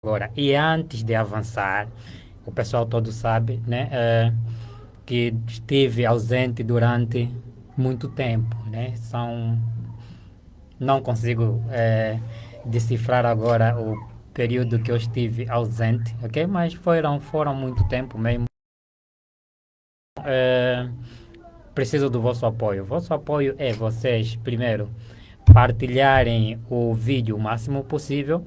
agora. E antes de avançar, o pessoal todo sabe, né, que estive ausente durante muito tempo, né? Não consigo decifrar agora o período que eu estive ausente, ok? Mas foram muito tempo mesmo. É, preciso do vosso apoio. Vosso apoio é vocês, primeiro, partilharem o vídeo o máximo possível.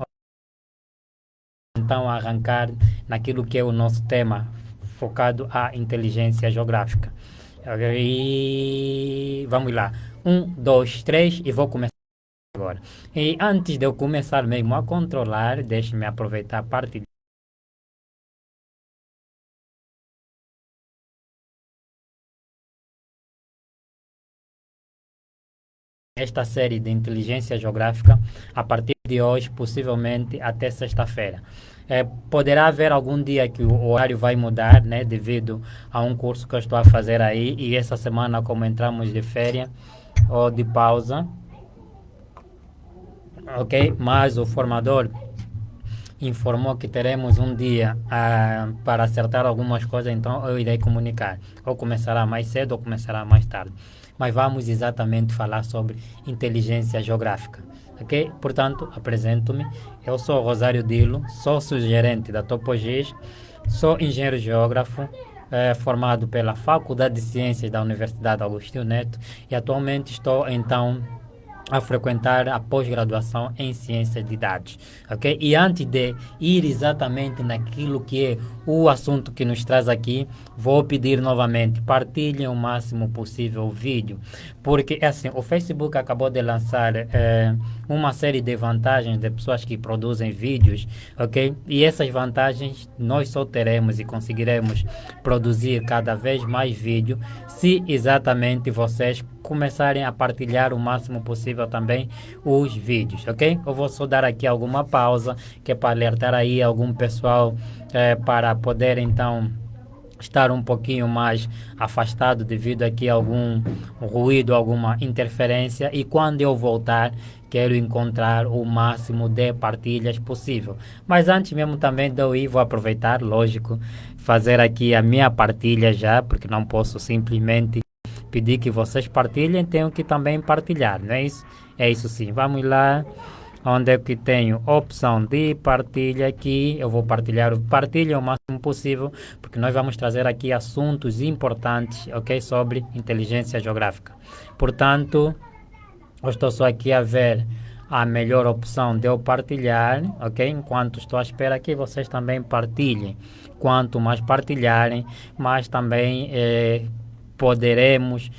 Então, arrancar naquilo que é o nosso tema, focado à inteligência geográfica. E vamos lá. Um, dois, três, e vou começar agora. E antes de eu começar mesmo a controlar, deixe-me aproveitar a parte desta série de inteligência geográfica a partir de hoje, possivelmente até sexta-feira. Poderá haver algum dia que o horário vai mudar, né, devido a um curso que eu estou a fazer aí, e essa semana, como entramos de férias ou de pausa, ok? Mas o formador informou que teremos um dia para acertar algumas coisas, então eu irei comunicar. Ou começará mais cedo ou começará mais tarde. Mas vamos exatamente falar sobre inteligência geográfica. Ok? Portanto, apresento-me. Eu sou Rosário Dilo, sou gerente da TopoGIS, sou engenheiro geógrafo, formado pela Faculdade de Ciências da Universidade Agostinho Neto e atualmente estou então a frequentar a pós-graduação em ciências de dados, ok? E antes de ir exatamente naquilo que é o assunto que nos traz aqui, vou pedir novamente, partilhem o máximo possível o vídeo, porque é assim, o Facebook acabou de lançar uma série de vantagens de pessoas que produzem vídeos, ok? E essas vantagens nós só teremos e conseguiremos produzir cada vez mais vídeo se exatamente vocês começarem a partilhar o máximo possível também os vídeos, ok? Eu vou só dar aqui alguma pausa, que é para alertar aí algum pessoal para poder então estar um pouquinho mais afastado devido aqui a algum ruído, alguma interferência, e quando eu voltar quero encontrar o máximo de partilhas possível. Mas antes mesmo também de eu ir, vou aproveitar, lógico, fazer aqui a minha partilha já, porque não posso simplesmente pedir que vocês partilhem, tenho que também partilhar, não é isso? É isso sim. Vamos lá. Onde é que tenho opção de partilha aqui? Eu vou partilhar, partilha o máximo possível, porque nós vamos trazer aqui assuntos importantes, ok? Sobre inteligência geográfica. Portanto, eu estou só aqui a ver a melhor opção de eu partilhar, ok? Enquanto estou à espera que vocês também partilhem. Quanto mais partilharem, mais também poderemos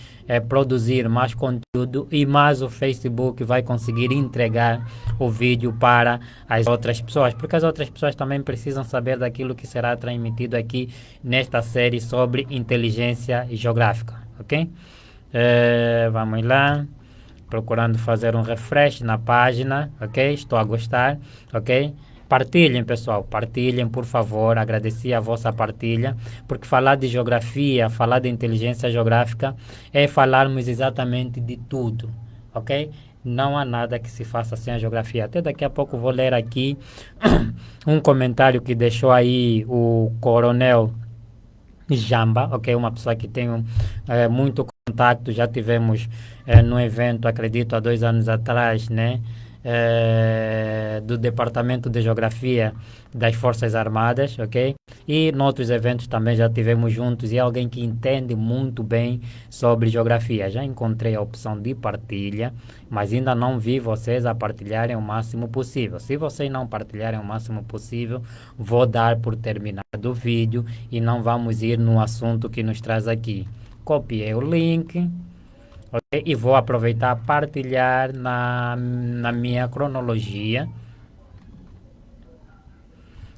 produzir mais conteúdo e mais o Facebook vai conseguir entregar o vídeo para as outras pessoas, porque as outras pessoas também precisam saber daquilo que será transmitido aqui nesta série sobre inteligência geográfica, ok? Vamos lá, procurando fazer um refresh na página, ok? Estou a gostar, ok? Partilhem, pessoal, partilhem, por favor. Agradeci a vossa partilha, porque falar de geografia, falar de inteligência geográfica é falarmos exatamente de tudo, ok? Não há nada que se faça sem a geografia. Até daqui a pouco vou ler aqui um comentário que deixou aí o Coronel Jamba, ok? Uma pessoa que tem muito contato, já tivemos no evento, acredito, há 2 anos atrás, né? Do Departamento de Geografia das Forças Armadas, ok? E noutros eventos também já tivemos juntos e é alguém que entende muito bem sobre geografia. Já encontrei a opção de partilha, mas ainda não vi vocês a partilharem o máximo possível. Se vocês não partilharem o máximo possível, vou dar por terminado o vídeo e não vamos ir no assunto que nos traz aqui. Copiei o link, ok? E vou aproveitar partilhar na minha cronologia,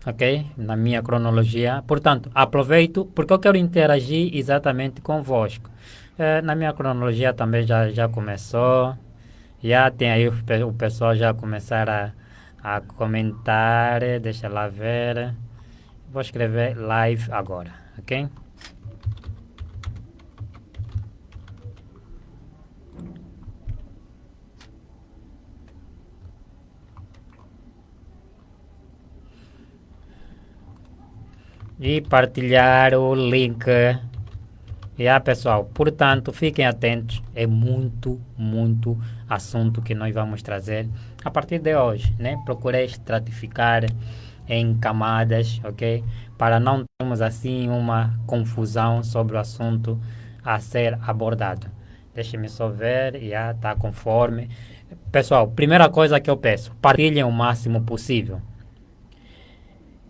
ok? Na minha cronologia. Portanto, aproveito porque eu quero interagir exatamente convosco. Na minha cronologia também já começou. Já tem aí o pessoal já começar a comentar. Deixa lá ver. Vou escrever live agora, ok? e partilhar o link. Pessoal, portanto, fiquem atentos, é muito assunto que nós vamos trazer a partir de hoje, né? Procurei estratificar em camadas, ok? Para não termos assim uma confusão sobre o assunto a ser abordado. Deixe-me só ver, já está conforme. Pessoal, primeira coisa que eu peço, partilhem o máximo possível.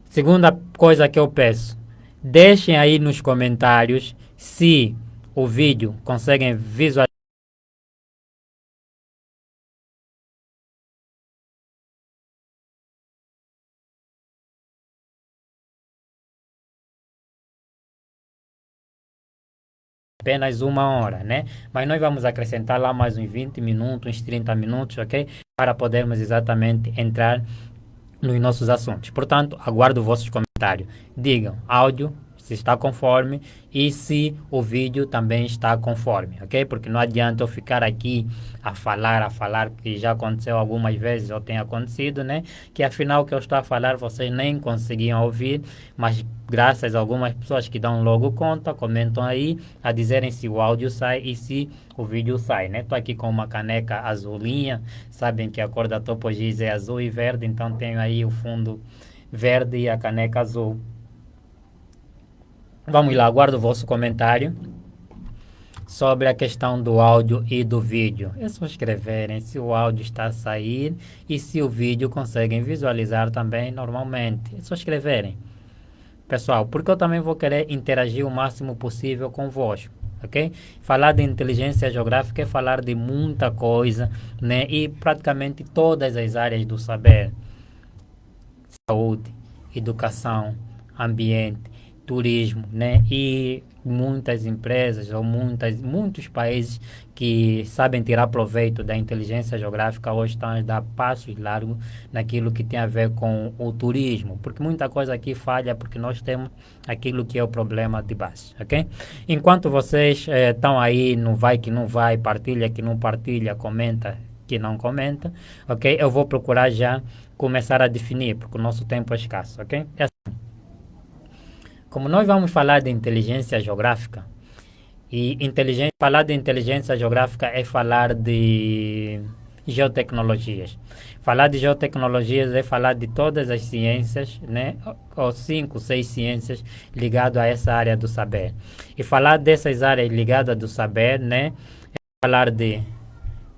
Segunda coisa que eu peço, deixem aí nos comentários se o vídeo conseguem visualizar apenas uma hora, né? Mas nós vamos acrescentar lá mais uns 20 minutos, uns 30 minutos, ok? Para podermos exatamente entrar nos nossos assuntos. Portanto, aguardo vossos comentários. Digam áudio se está conforme e se o vídeo também está conforme, ok? Porque não adianta eu ficar aqui a falar, que já aconteceu algumas vezes ou tem acontecido, né? Que afinal o que eu estou a falar vocês nem conseguiam ouvir, mas graças a algumas pessoas que dão logo conta, comentam aí a dizerem se o áudio sai e se o vídeo sai, né? Estou aqui com uma caneca azulinha, sabem que a cor da Topo Giz é azul e verde, então tenho aí o fundo verde e a caneca azul. Vamos lá, aguardo o vosso comentário sobre a questão do áudio e do vídeo. É só escreverem se o áudio está a sair e se o vídeo conseguem visualizar também normalmente. É só escreverem. Pessoal, porque eu também vou querer interagir o máximo possível convosco, ok? Falar de inteligência geográfica é falar de muita coisa, né? E praticamente todas as áreas do saber: saúde, educação, ambiente, turismo, né? E muitas empresas ou muitos países que sabem tirar proveito da inteligência geográfica hoje estão a dar passos largos naquilo que tem a ver com o turismo, porque muita coisa aqui falha porque nós temos aquilo que é o problema de base, ok? Enquanto vocês estão aí no vai que não vai, partilha que não partilha, comenta que não comenta, ok? Eu vou procurar já começar a definir, porque o nosso tempo é escasso, ok? Como nós vamos falar de inteligência geográfica, e falar de inteligência geográfica é falar de geotecnologias. Falar de geotecnologias é falar de todas as ciências, né? Ou cinco, seis ciências ligadas a essa área do saber. E falar dessas áreas ligadas do saber, né? É falar de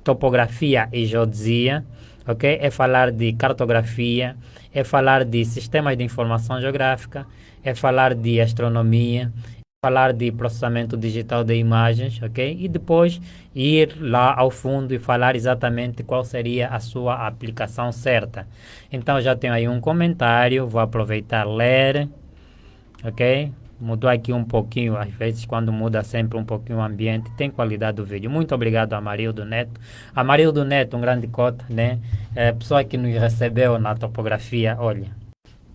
topografia e geodesia, ok? É falar de cartografia, é falar de sistemas de informação geográfica, é falar de astronomia, é falar de processamento digital de imagens, ok? E depois ir lá ao fundo e falar exatamente qual seria a sua aplicação certa. Então já tenho aí um comentário, vou aproveitar ler, ok? Mudou aqui um pouquinho, às vezes quando muda sempre um pouquinho o ambiente, tem qualidade do vídeo. Muito obrigado a Amarildo Neto. Amarildo Neto, um grande cota, né? Pessoa que nos recebeu na topografia, olha,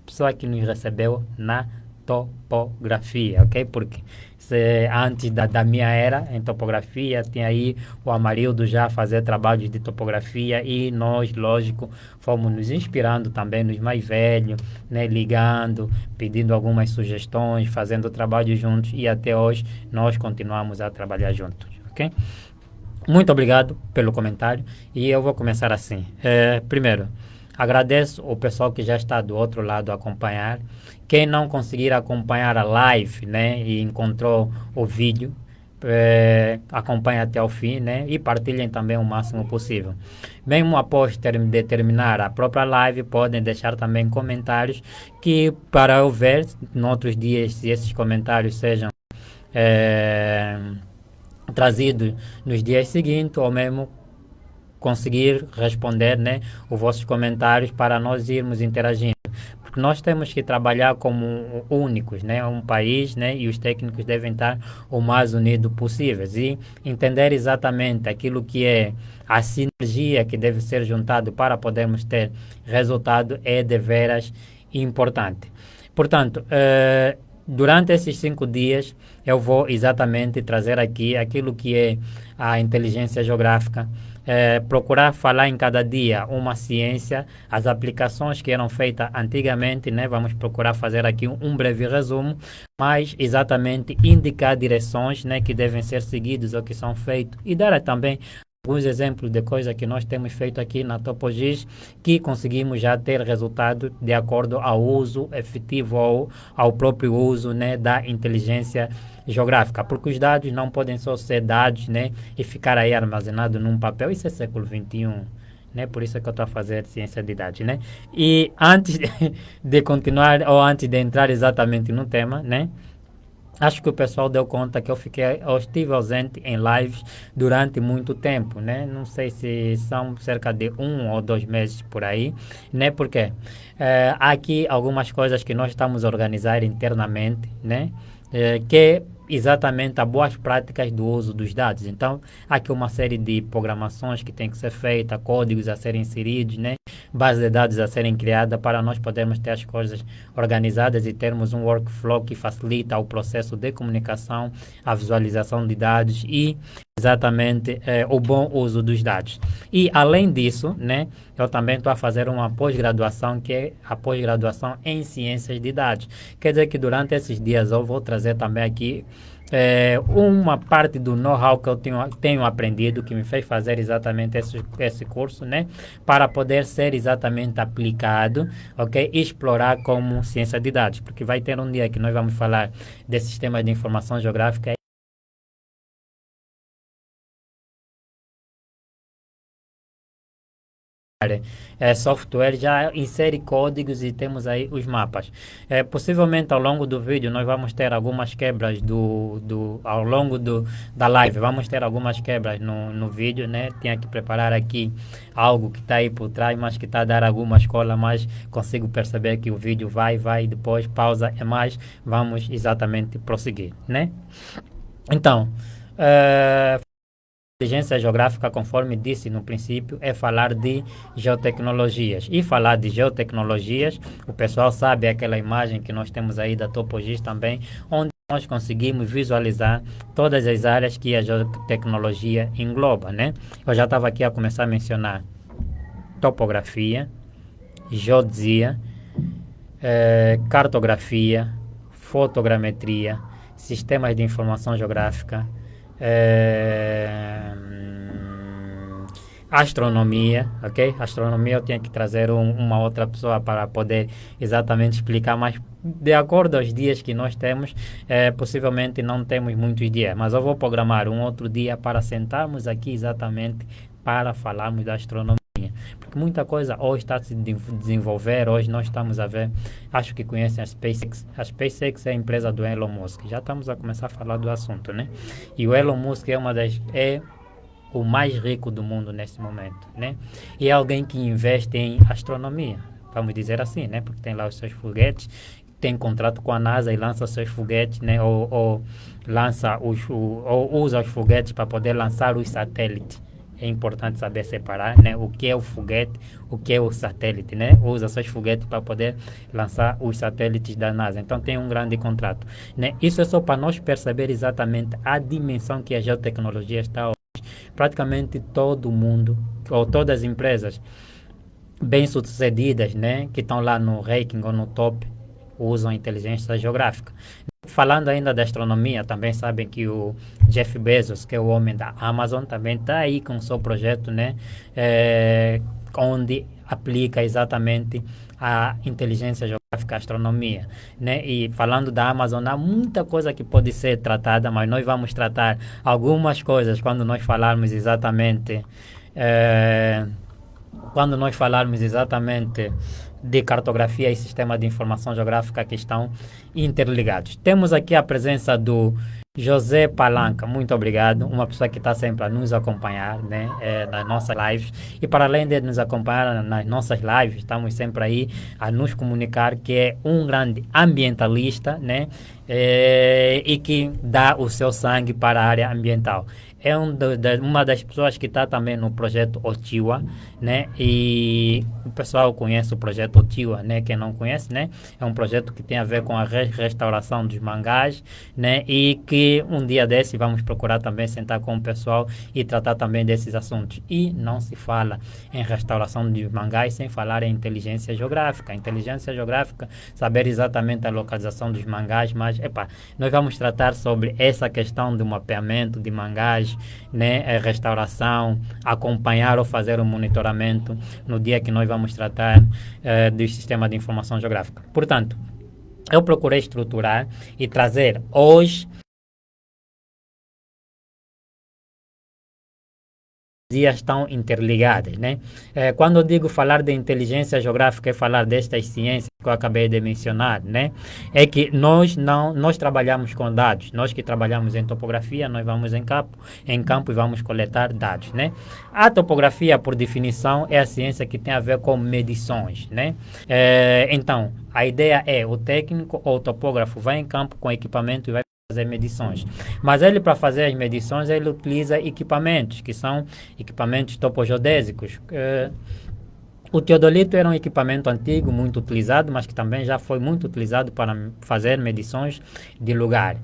pessoa que nos recebeu na topografia, ok? Porque antes da minha era em topografia, tinha aí o Amarildo já fazer trabalhos de topografia e nós, lógico, fomos nos inspirando também nos mais velhos, né? Ligando, pedindo algumas sugestões, fazendo trabalho juntos e até hoje nós continuamos a trabalhar juntos, ok? Muito obrigado pelo comentário e eu vou começar assim. Primeiro, agradeço o pessoal que já está do outro lado a acompanhar. Quem não conseguir acompanhar a live, né, e encontrou o vídeo, acompanhe até o fim, né, e partilhem também o máximo possível. Mesmo após de terminar a própria live, podem deixar também comentários que para eu ver, em outros dias, se esses comentários sejam trazidos nos dias seguintes ou mesmo conseguir responder, né, os vossos comentários para nós irmos interagindo. Porque nós temos que trabalhar como únicos, né, um país, né, e os técnicos devem estar o mais unidos possíveis e entender exatamente aquilo que é a sinergia que deve ser juntado para podermos ter resultado é de veras importante. Portanto, durante esses 5 dias eu vou exatamente trazer aqui aquilo que é a inteligência geográfica, procurar falar em cada dia uma ciência, as aplicações que eram feitas antigamente, né? Vamos procurar fazer aqui um breve resumo, mas exatamente indicar direções, né, que devem ser seguidas ou que são feitos e dar também alguns exemplos de coisas que nós temos feito aqui na TopoGIS que conseguimos já ter resultado de acordo ao uso efetivo ou ao próprio uso, né, da inteligência geográfica, porque os dados não podem só ser dados, né, e ficar aí armazenados num papel. Isso é século XXI. Né? Por isso é que eu estou a fazer ciência de dados, né? E antes de continuar, ou antes de entrar exatamente no tema, né? Acho que o pessoal deu conta que eu estive ausente em lives durante muito tempo, né? Não sei se são cerca de 1 ou 2 meses por aí, né? Porque há aqui algumas coisas que nós estamos a organizar internamente, né? Que exatamente a boas práticas do uso dos dados. Então, há aqui uma série de programações que tem que ser feita, códigos a serem inseridos, né? Bases de dados a serem criadas para nós podermos ter as coisas organizadas e termos um workflow que facilita o processo de comunicação, a visualização de dados e exatamente o bom uso dos dados. E além disso, né, eu também estou a fazer uma pós-graduação que é a pós-graduação em ciências de dados. Quer dizer que durante esses dias eu vou trazer também aqui uma parte do know-how que eu tenho aprendido, que me fez fazer exatamente esse curso, né? Para poder ser exatamente aplicado, ok? E explorar como ciência de dados, porque vai ter um dia que nós vamos falar de sistemas de informação geográfica. Software já insere códigos e temos aí os mapas. Possivelmente ao longo do vídeo nós vamos ter algumas quebras ao longo da live, vamos ter algumas quebras no vídeo, né? Tinha que preparar aqui algo que está aí por trás, mas que está a dar alguma escola, mas consigo perceber que o vídeo vai, depois pausa, mais vamos exatamente prosseguir, né? Então, inteligência geográfica, conforme disse no princípio, é falar de geotecnologias. E falar de geotecnologias, o pessoal sabe aquela imagem que nós temos aí da TopoGIS também, onde nós conseguimos visualizar todas as áreas que a geotecnologia engloba, né? Eu já estava aqui a começar a mencionar topografia, geodesia, cartografia, fotogrametria, sistemas de informação geográfica, astronomia, ok? Astronomia eu tinha que trazer uma outra pessoa para poder exatamente explicar, mas de acordo aos dias que nós temos, possivelmente não temos muitos dias, mas eu vou programar um outro dia para sentarmos aqui exatamente para falarmos da astronomia. Porque muita coisa hoje está a se desenvolver, hoje nós estamos a ver, acho que conhecem a SpaceX. A SpaceX é a empresa do Elon Musk, já estamos a começar a falar do assunto, né? E o Elon Musk é o mais rico do mundo nesse momento, né? E é alguém que investe em astronomia, vamos dizer assim, né? Porque tem lá os seus foguetes, tem contrato com a NASA e lança os seus foguetes, né? Ou lança ou usa os foguetes para poder lançar os satélites. É importante saber separar, né, o que é o foguete, o que é o satélite, né? Usa seus foguetes para poder lançar os satélites da NASA. Então tem um grande contrato, né? Isso é só para nós perceber exatamente a dimensão que a geotecnologia está hoje. Praticamente todo mundo, ou todas as empresas bem-sucedidas, né, que estão lá no ranking ou no top, usam inteligência geográfica. Falando ainda da astronomia, também sabem que o Jeff Bezos, que é o homem da Amazon, também está aí com o seu projeto, né? Onde aplica exatamente a inteligência geográfica, a astronomia, né? E falando da Amazon, há muita coisa que pode ser tratada, mas nós vamos tratar algumas coisas quando nós falarmos exatamente de cartografia e sistema de informação geográfica que estão interligados. Temos aqui a presença do José Palanca, muito obrigado, uma pessoa que está sempre a nos acompanhar, né, nas nossas lives, e para além de nos acompanhar nas nossas lives, estamos sempre aí a nos comunicar, que é um grande ambientalista, né, e que dá o seu sangue para a área ambiental. é uma das pessoas que está também no projeto Otiwa, né? E o pessoal conhece o projeto Otiwa, né? Quem não conhece, né? É um projeto que tem a ver com a restauração dos mangás, né? E que um dia desse vamos procurar também sentar com o pessoal e tratar também desses assuntos. E não se fala em restauração de mangás sem falar em inteligência geográfica. Inteligência geográfica, saber exatamente a localização dos mangás, mas, nós vamos tratar sobre essa questão do mapeamento de mangás, né, restauração, acompanhar ou fazer o monitoramento no dia que nós vamos tratar do sistema de informação geográfica. Portanto, eu procurei estruturar e trazer hoje dias estão interligadas, né? Quando eu digo falar de inteligência geográfica é falar destas ciências que eu acabei de mencionar, né? É que nós trabalhamos com dados, nós que trabalhamos em topografia, nós vamos em campo e vamos coletar dados, né? A topografia, por definição, é a ciência que tem a ver com medições, né? Então, a ideia é o técnico ou o topógrafo vai em campo com equipamento e vai fazer medições. Mas ele, para fazer as medições, ele utiliza equipamentos, que são equipamentos topogeodésicos. O teodolito era um equipamento antigo, muito utilizado, mas que também já foi muito utilizado para fazer medições de lugar.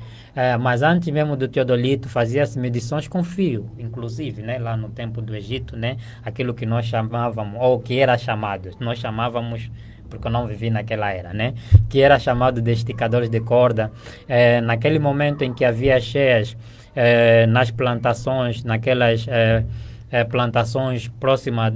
Mas antes mesmo do teodolito, fazia-se medições com fio, inclusive, né, lá no tempo do Egito, né, aquilo que nós chamávamos, ou que era chamado, nós chamávamos, porque eu não vivi naquela era, né? Que era chamado de esticadores de corda. Naquele momento em que havia cheias nas plantações, naquelas plantações próximas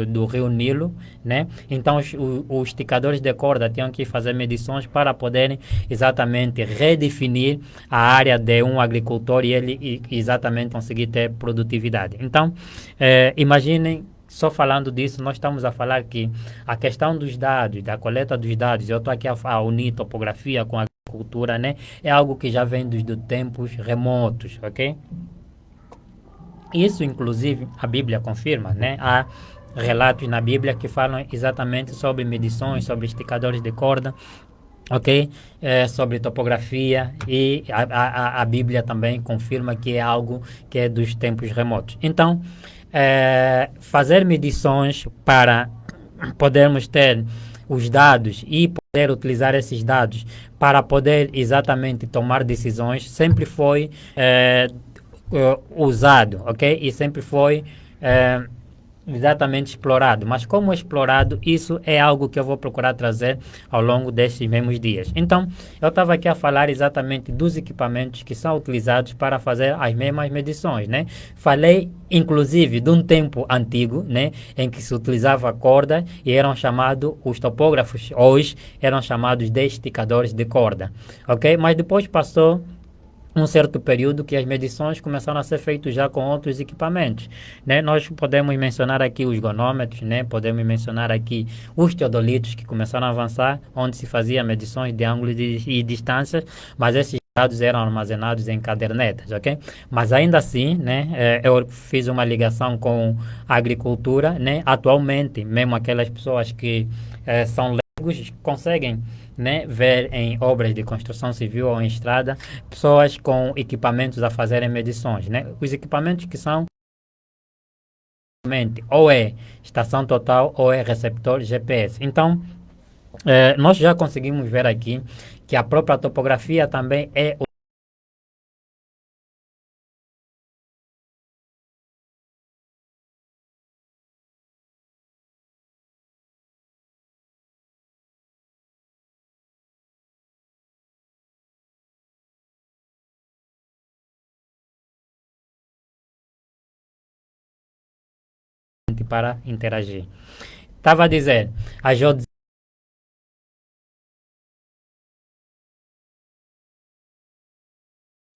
do rio Nilo, né? Então os esticadores de corda tinham que fazer medições para poderem exatamente redefinir a área de um agricultor e ele exatamente conseguir ter produtividade. Então, imaginem. Só falando disso, nós estamos a falar que a questão dos dados, da coleta dos dados, eu estou aqui a unir topografia com a agricultura, né? É algo que já vem dos tempos remotos, ok? Isso, inclusive, a Bíblia confirma, né? Há relatos na Bíblia que falam exatamente sobre medições, sobre esticadores de corda, ok? Sobre topografia e a Bíblia também confirma que é algo que é dos tempos remotos. Então, fazer medições para podermos ter os dados e poder utilizar esses dados para poder exatamente tomar decisões sempre foi usado, ok? E sempre foi exatamente explorado. Mas como explorado, isso é algo que eu vou procurar trazer ao longo destes mesmos dias. Então, eu estava aqui a falar exatamente dos equipamentos que são utilizados para fazer as mesmas medições, né? Falei, inclusive, de um tempo antigo, né? Em que se utilizava corda e eram chamados, os topógrafos hoje, eram chamados de esticadores de corda, ok? Mas depois passou um certo período que as medições começaram a ser feitas já com outros equipamentos, né? Nós podemos mencionar aqui os gonômetros, né? Podemos mencionar aqui os teodolitos que começaram a avançar, onde se fazia medições de ângulos e distâncias, mas esses dados eram armazenados em cadernetas, ok? Mas ainda assim, né? Eu fiz uma ligação com a agricultura, né? Atualmente, mesmo aquelas pessoas que são leigos conseguem, né, ver em obras de construção civil ou em estrada pessoas com equipamentos a fazerem medições, né? Os equipamentos que são ou é estação total ou é receptor GPS. Então, nós já conseguimos ver aqui que a própria topografia também é para interagir. Estava a dizer, a geodesia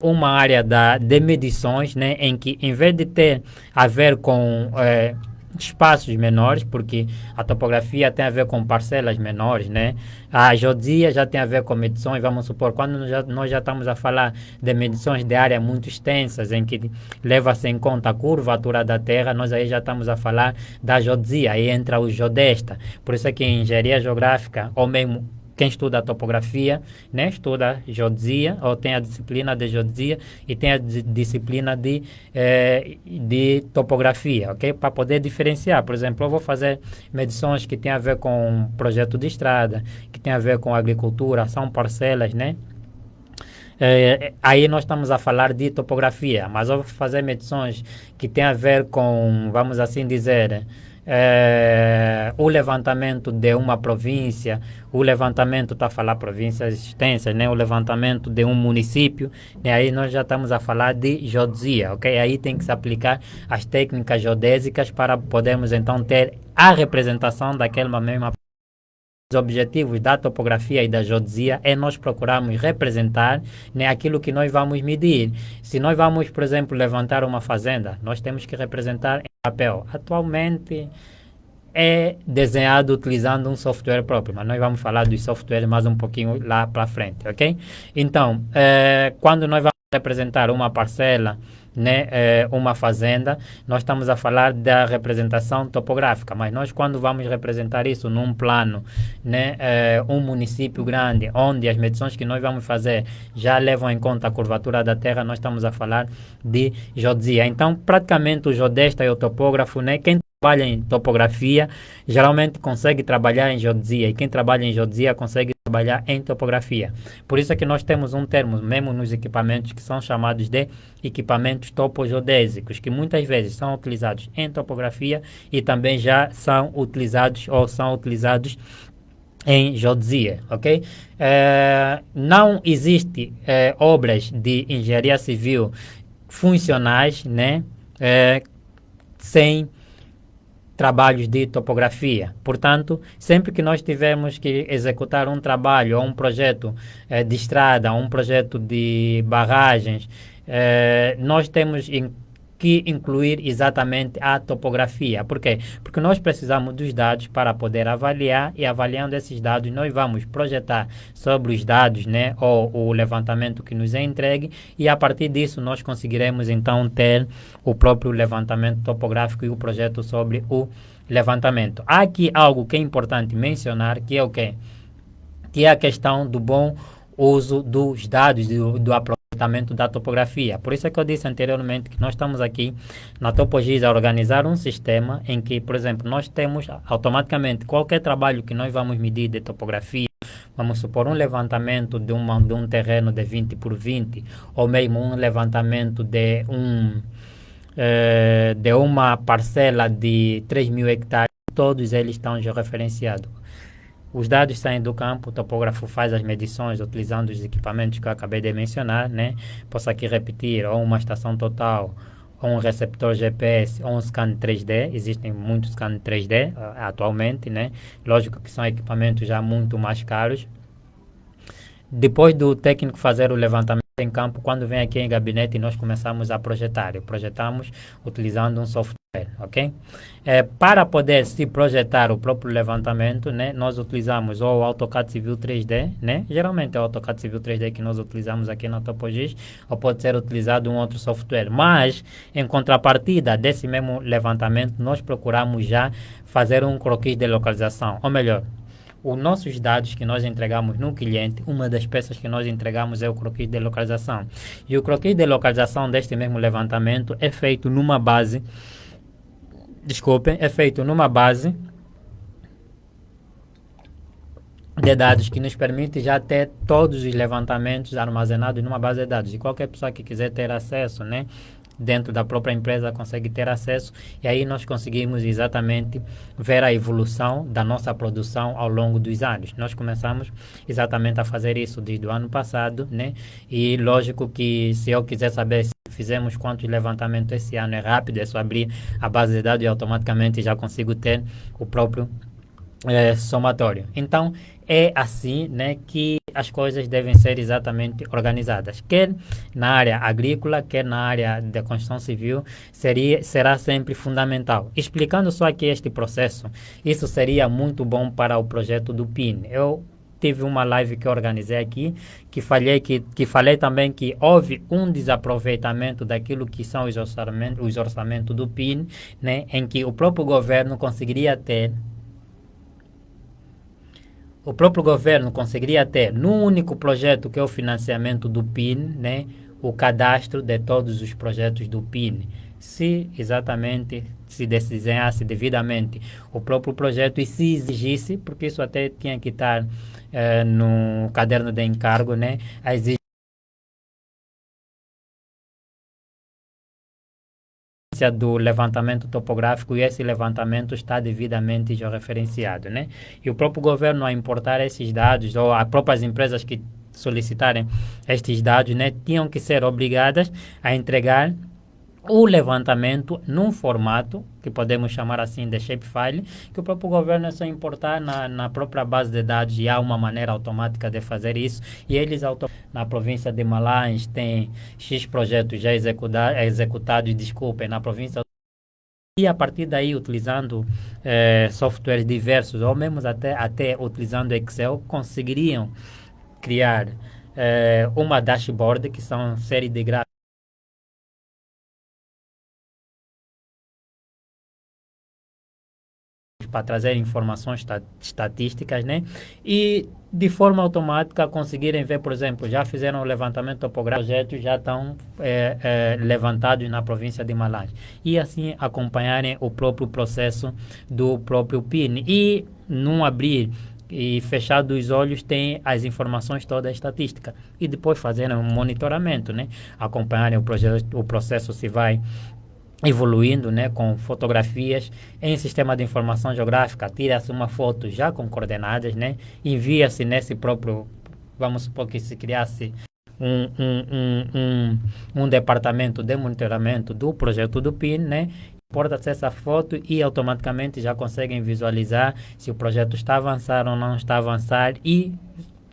uma área de medições, né, em que em vez de ter a ver com espaços menores, porque a topografia tem a ver com parcelas menores, né? A geodesia já tem a ver com medições, vamos supor, quando nós já estamos a falar de medições de áreas muito extensas, em que leva-se em conta a curvatura da Terra, nós aí já estamos a falar da geodesia, aí entra o geodesta. Por isso é que em engenharia geográfica, ou mesmo quem estuda topografia, né, estuda geodesia, ou tem a disciplina de geodesia e tem a disciplina de topografia, ok? Para poder diferenciar. Por exemplo, eu vou fazer medições que tem a ver com projeto de estrada, que tem a ver com agricultura, são parcelas, né? Aí nós estamos a falar de topografia, mas eu vou fazer medições que tem a ver com, vamos assim dizer, o levantamento de uma província, o levantamento, está a falar províncias extensas, né? O levantamento de um município, e aí nós já estamos a falar de geodesia, ok? Aí tem que se aplicar as técnicas geodésicas para podermos então ter a representação daquela mesma. Os objetivos da topografia e da geodesia é nós procurarmos representar, né, aquilo que nós vamos medir. Se nós vamos, por exemplo, levantar uma fazenda, nós temos que representar em papel. Atualmente é desenhado utilizando um software próprio, mas nós vamos falar dos softwares mais um pouquinho lá para frente, ok? Então, quando nós vamos representar uma parcela, né, uma fazenda, nós estamos a falar da representação topográfica, mas nós quando vamos representar isso num plano, né, um município grande, onde as medições que nós vamos fazer já levam em conta a curvatura da terra, nós estamos a falar de geodesia. Então, praticamente o geodesta e o topógrafo, né, quem trabalha em topografia geralmente consegue trabalhar em geodesia, e quem trabalha em geodesia consegue trabalhar em topografia. Por isso é que nós temos um termo, mesmo nos equipamentos, que são chamados de equipamentos topogeodésicos, que muitas vezes são utilizados em topografia e também já são utilizados ou são utilizados em geodesia, ok? Não existe obras de engenharia civil funcionais, né, sem trabalhos de topografia. Portanto, sempre que nós tivermos que executar um trabalho ou um projeto de estrada, um projeto de barragens, nós temos que incluir exatamente a topografia. Por quê? Porque nós precisamos dos dados para poder avaliar, e avaliando esses dados nós vamos projetar sobre os dados, né, ou o levantamento que nos é entregue, e a partir disso nós conseguiremos então ter o próprio levantamento topográfico e o projeto sobre o levantamento. Há aqui algo que é importante mencionar, que é o quê? Que é a questão do bom uso dos dados, do aproveitamento da topografia. Por isso é que eu disse anteriormente que nós estamos aqui na Topogis a organizar um sistema em que, por exemplo, nós temos automaticamente qualquer trabalho que nós vamos medir de topografia, vamos supor um levantamento de um terreno de 20 por 20, ou mesmo um levantamento de uma parcela de 3.000 hectares, todos eles estão já referenciados. Os dados saem do campo, o topógrafo faz as medições utilizando os equipamentos que eu acabei de mencionar, né? Posso aqui repetir, ou uma estação total, ou um receptor GPS, ou um scan 3D. Existem muitos scan 3D atualmente, né? Lógico que são equipamentos já muito mais caros. Depois do técnico fazer o levantamento em campo, quando vem aqui em gabinete, nós começamos a projetar. E projetamos utilizando um software, ok? Para poder se projetar o próprio levantamento, né, nós utilizamos ou o AutoCAD Civil 3D, né? Geralmente é o AutoCAD Civil 3D que nós utilizamos aqui na Topogis, ou pode ser utilizado um outro software. Mas, em contrapartida desse mesmo levantamento, nós procuramos já fazer um croquis de localização, ou melhor, os nossos dados que nós entregamos no cliente, uma das peças que nós entregamos é o croquis de localização. E o croquis de localização deste mesmo levantamento é feito numa base, de dados que nos permite já ter todos os levantamentos armazenados numa base de dados. E qualquer pessoa que quiser ter acesso, né, dentro da própria empresa consegue ter acesso, e aí nós conseguimos exatamente ver a evolução da nossa produção ao longo dos anos. Nós começamos exatamente a fazer isso desde o ano passado, né? E lógico que se eu quiser saber se fizemos quantos levantamentos esse ano, é rápido, é só abrir a base de dados e automaticamente já consigo ter o próprio somatório. Então, é assim, né, que as coisas devem ser exatamente organizadas. Quer na área agrícola, quer na área da construção civil, será sempre fundamental. Explicando só aqui este processo, isso seria muito bom para o projeto do PIN. Eu tive uma live que eu organizei aqui, que falei também que houve um desaproveitamento daquilo que são os orçamentos do PIN, né, em que o próprio governo conseguiria ter o próprio governo conseguiria ter, num único projeto que é o financiamento do PIN, né, o cadastro de todos os projetos do PIN. Se exatamente se desenhasse devidamente o próprio projeto e se exigisse, porque isso até tinha que estar no caderno de encargo, né, a exigência do levantamento topográfico e esse levantamento está devidamente georreferenciado, né? E o próprio governo a importar esses dados ou as próprias empresas que solicitarem estes dados, né, tinham que ser obrigadas a entregar o levantamento num formato que podemos chamar assim de shapefile, que o próprio governo é só importar na própria base de dados e há uma maneira automática de fazer isso e eles na província de Malange tem X projetos já executados, desculpem, na província e a partir daí, utilizando softwares diversos, ou mesmo até utilizando Excel, conseguiriam criar uma dashboard, que são série de gráficos para trazer informações estatísticas, né? E de forma automática conseguirem ver, por exemplo, já fizeram o levantamento topográfico, projetos já estão levantados na província de Malange. E assim acompanharem o próprio processo do próprio PIN. E num abrir e fechado os olhos tem as informações toda a estatística. E depois fazerem um monitoramento, né? Acompanharem o processo se vai evoluindo, né, com fotografias em sistema de informação geográfica, tira-se uma foto já com coordenadas, né, envia-se nesse próprio, vamos supor que se criasse um departamento de monitoramento do projeto do PIN, né, importa-se essa foto e automaticamente já conseguem visualizar se o projeto está a avançar ou não está a avançar e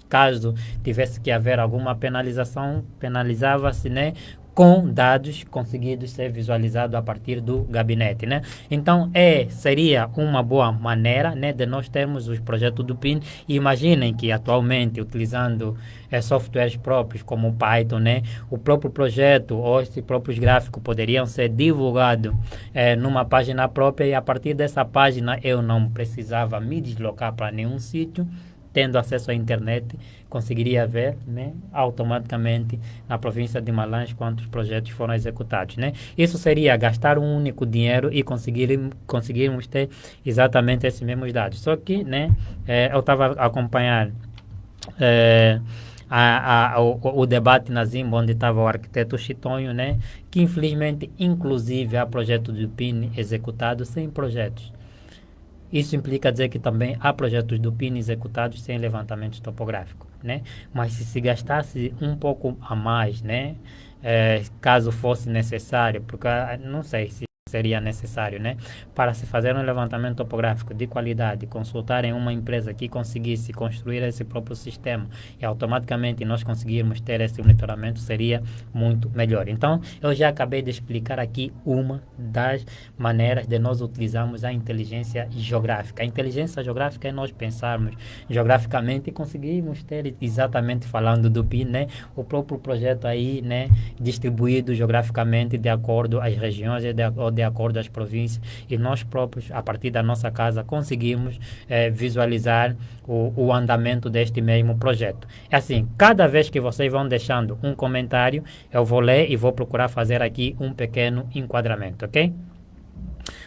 caso tivesse que haver alguma penalização, penalizava-se, né, com dados conseguidos ser visualizados a partir do gabinete, né? Então, seria uma boa maneira, né, de nós termos os projetos do PIN. E imaginem que atualmente, utilizando softwares próprios como o Python, né, o próprio projeto ou esses próprios gráficos poderiam ser divulgados numa página própria e a partir dessa página eu não precisava me deslocar para nenhum sítio, tendo acesso à internet, conseguiria ver, né, automaticamente na província de Malange quantos projetos foram executados, né? Isso seria gastar um único dinheiro e conseguirmos ter exatamente esses mesmos dados. Só que, né, eu estava a acompanhar o debate na Zimba, onde estava o arquiteto Chitonho, né, que infelizmente, inclusive, há projetos do PIN executados sem projetos. Isso implica dizer que também há projetos do PIN executados sem levantamento topográfico, né? Mas se gastasse um pouco a mais, né? Caso fosse necessário, porque não sei se seria necessário, né? Para se fazer um levantamento topográfico de qualidade, consultarem uma empresa que conseguisse construir esse próprio sistema e automaticamente nós conseguirmos ter esse monitoramento, seria muito melhor. Então, eu já acabei de explicar aqui uma das maneiras de nós utilizarmos a inteligência geográfica. A inteligência geográfica é nós pensarmos geograficamente e conseguirmos ter, exatamente falando do PIN, né, o próprio projeto aí, né, distribuído geograficamente de acordo às regiões e de acordo às províncias e nós próprios, a partir da nossa casa, conseguimos visualizar o andamento deste mesmo projeto. É assim, cada vez que vocês vão deixando um comentário, eu vou ler e vou procurar fazer aqui um pequeno enquadramento, ok?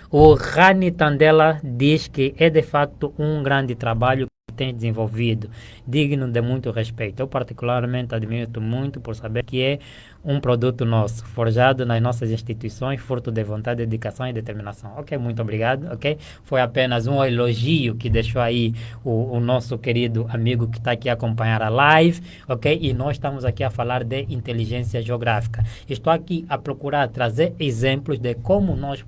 O Rani Tandela diz que é de facto um grande trabalho que tem desenvolvido, digno de muito respeito. Eu particularmente admiro muito por saber que é um produto nosso, forjado nas nossas instituições, fruto de vontade, dedicação e determinação. Ok, muito obrigado, ok? Foi apenas um elogio que deixou aí o nosso querido amigo que está aqui a acompanhar a live, ok? E nós estamos aqui a falar de inteligência geográfica. Estou aqui a procurar trazer exemplos de como nós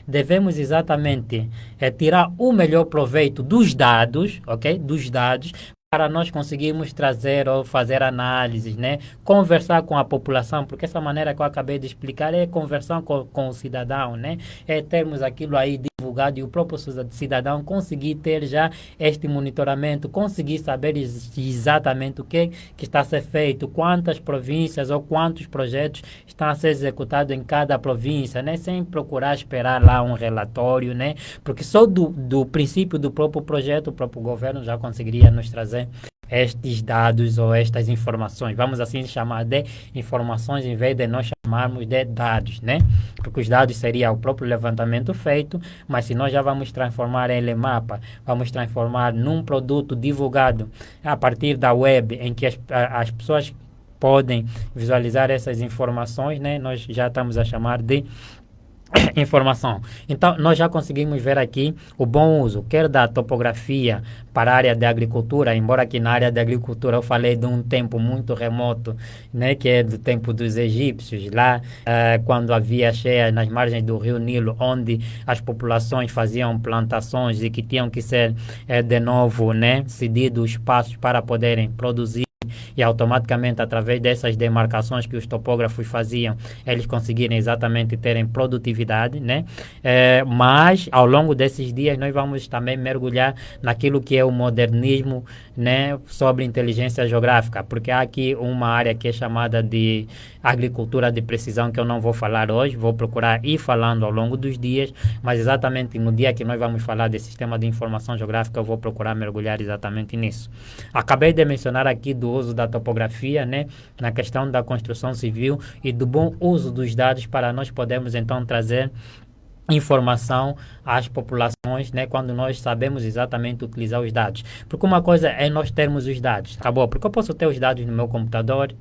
devemos exatamente tirar o melhor proveito dos dados, ok? Dos dados, para nós conseguirmos trazer ou fazer análises, né? Conversar com a população, porque essa maneira que eu acabei de explicar é conversar com o cidadão, né? É termos aquilo aí de divulgado e o próprio cidadão conseguir ter já este monitoramento, conseguir saber exatamente o que está a ser feito, quantas províncias ou quantos projetos estão a ser executados em cada província, né? Sem procurar esperar lá um relatório, né? Porque só do princípio do próprio projeto, o próprio governo já conseguiria nos trazer estes dados ou estas informações. Vamos assim chamar de informações em vez de nós chamarmos de dados, né? Porque os dados seria o próprio levantamento feito, mas se nós já vamos transformar ele em mapa, vamos transformar num produto divulgado a partir da web, em que as pessoas podem visualizar essas informações, né? Nós já estamos a chamar de informação. Então, nós já conseguimos ver aqui o bom uso, quer da topografia para a área de agricultura, embora aqui na área de agricultura eu falei de um tempo muito remoto, né, que é do tempo dos egípcios, lá quando havia cheias nas margens do rio Nilo, onde as populações faziam plantações e que tinham que ser de novo, né, cedidos espaços para poderem produzir e automaticamente através dessas demarcações que os topógrafos faziam, eles conseguirem exatamente terem produtividade, né? Mas ao longo desses dias nós vamos também mergulhar naquilo que é o modernismo, né, sobre inteligência geográfica, porque há aqui uma área que é chamada de agricultura de precisão que eu não vou falar hoje, vou procurar ir falando ao longo dos dias, mas exatamente no dia que nós vamos falar de sistema de informação geográfica eu vou procurar mergulhar exatamente nisso. Acabei de mencionar aqui do uso da topografia, né, na questão da construção civil e do bom uso dos dados para nós podermos então trazer informação às populações, né, quando nós sabemos exatamente utilizar os dados. Porque uma coisa é nós termos os dados, acabou, porque eu posso ter os dados no meu computador,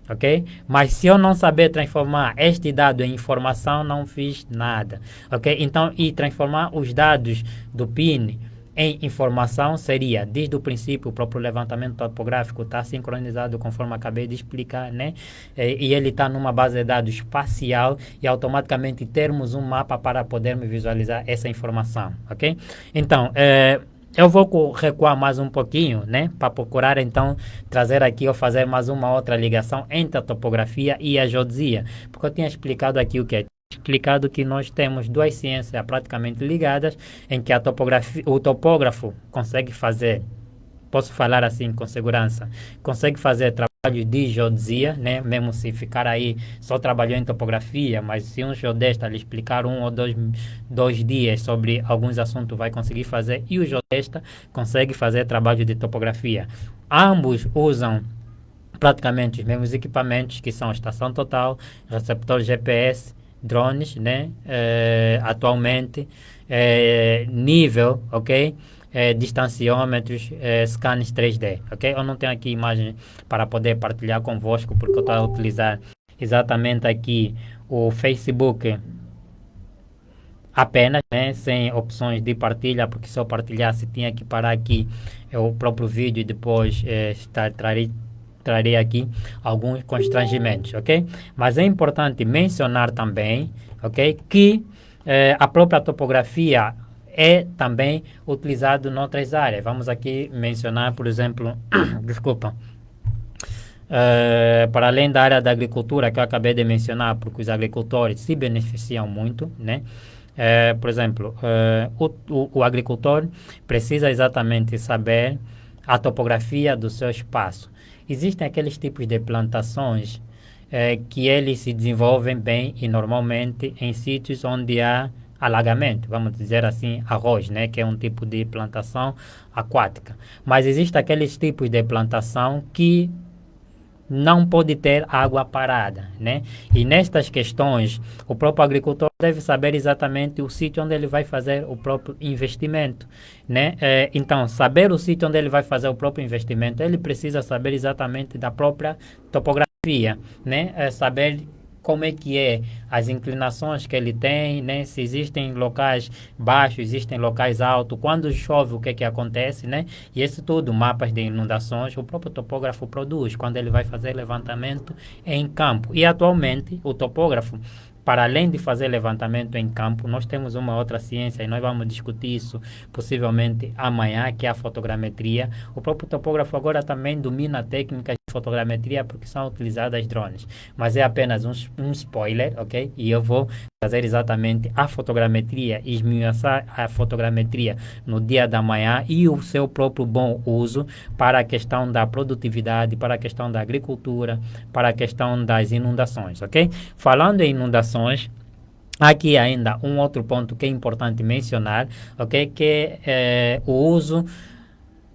ok? Mas se eu não saber transformar este dado em informação, não fiz nada, ok? Então, e transformar os dados do PIN em informação seria, desde o princípio, o próprio levantamento topográfico está sincronizado conforme acabei de explicar, né? E ele está numa base de dados espacial e automaticamente termos um mapa para podermos visualizar essa informação, ok? Então, eu vou recuar mais um pouquinho, né? Para procurar então trazer aqui ou fazer mais uma outra ligação entre a topografia e a geodesia, porque eu tinha explicado aqui o que é explicado que nós temos duas ciências praticamente ligadas, em que a topografia, o topógrafo consegue fazer, posso falar assim com segurança, consegue fazer trabalho de geodesia, né? Mesmo se ficar aí só trabalhou em topografia, mas se um geodesta lhe explicar um ou dois dias sobre alguns assuntos vai conseguir fazer, e o geodesta consegue fazer trabalho de topografia. Ambos usam praticamente os mesmos equipamentos, que são a estação total, receptor GPS, drones, né? Atualmente, nível, ok? Distanciômetros, scans 3D, ok? Eu não tenho aqui imagem para poder partilhar convosco, porque eu estou a utilizar exatamente aqui o Facebook apenas, né? Sem opções de partilha, porque se eu partilhasse tinha que parar aqui o próprio vídeo e depois trarei aqui alguns constrangimentos, ok? Mas é importante mencionar também, ok, que a própria topografia é também utilizada em outras áreas. Vamos aqui mencionar, por exemplo, desculpa, para além da área da agricultura que eu acabei de mencionar, porque os agricultores se beneficiam muito, né? Por exemplo, o agricultor precisa exatamente saber a topografia do seu espaço. Existem aqueles tipos de plantações que eles se desenvolvem bem e normalmente em sítios onde há alagamento, vamos dizer assim, arroz, né, que é um tipo de plantação aquática. Mas existem aqueles tipos de plantação que não pode ter água parada, né? E nestas questões, o próprio agricultor deve saber exatamente o sítio onde ele vai fazer o próprio investimento, né? Então, saber o sítio onde ele vai fazer o próprio investimento, ele precisa saber exatamente da própria topografia, né? Saber como é que é as inclinações que ele tem, né? Se existem locais baixos, existem locais altos, quando chove o que é que acontece, né? E isso tudo, mapas de inundações, o próprio topógrafo produz quando ele vai fazer levantamento em campo. E atualmente o topógrafo, para além de fazer levantamento em campo, nós temos uma outra ciência e nós vamos discutir isso possivelmente amanhã, que é a fotogrametria. O próprio topógrafo agora também domina técnicas de fotogrametria porque são utilizadas drones, mas é apenas um spoiler, ok? E eu vou fazer exatamente a fotogrametria, esmiuçar a fotogrametria no dia da manhã e o seu próprio bom uso para a questão da produtividade, para a questão da agricultura, para a questão das inundações, ok? Falando em inundações, aqui ainda um outro ponto que é importante mencionar, ok? Que é o uso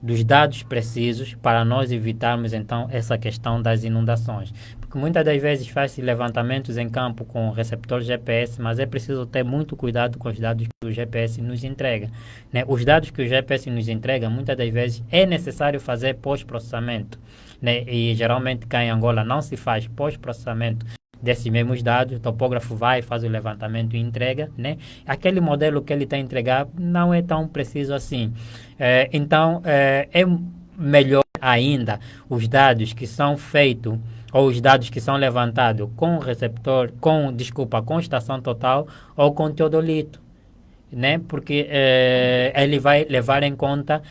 dos dados precisos para nós evitarmos então essa questão das inundações. Porque muitas das vezes faz-se levantamentos em campo com receptor GPS, mas é preciso ter muito cuidado com os dados que o GPS nos entrega, né? Os dados que o GPS nos entrega, muitas das vezes é necessário fazer pós-processamento, né? E geralmente cá em Angola não se faz pós-processamento desses mesmos dados, o topógrafo vai, faz o levantamento e entrega, né? Aquele modelo que ele está a entregar não é tão preciso assim. Então, é melhor ainda os dados que são feitos ou os dados que são levantados com receptor, com estação total ou com teodolito, né? Porque ele vai levar em conta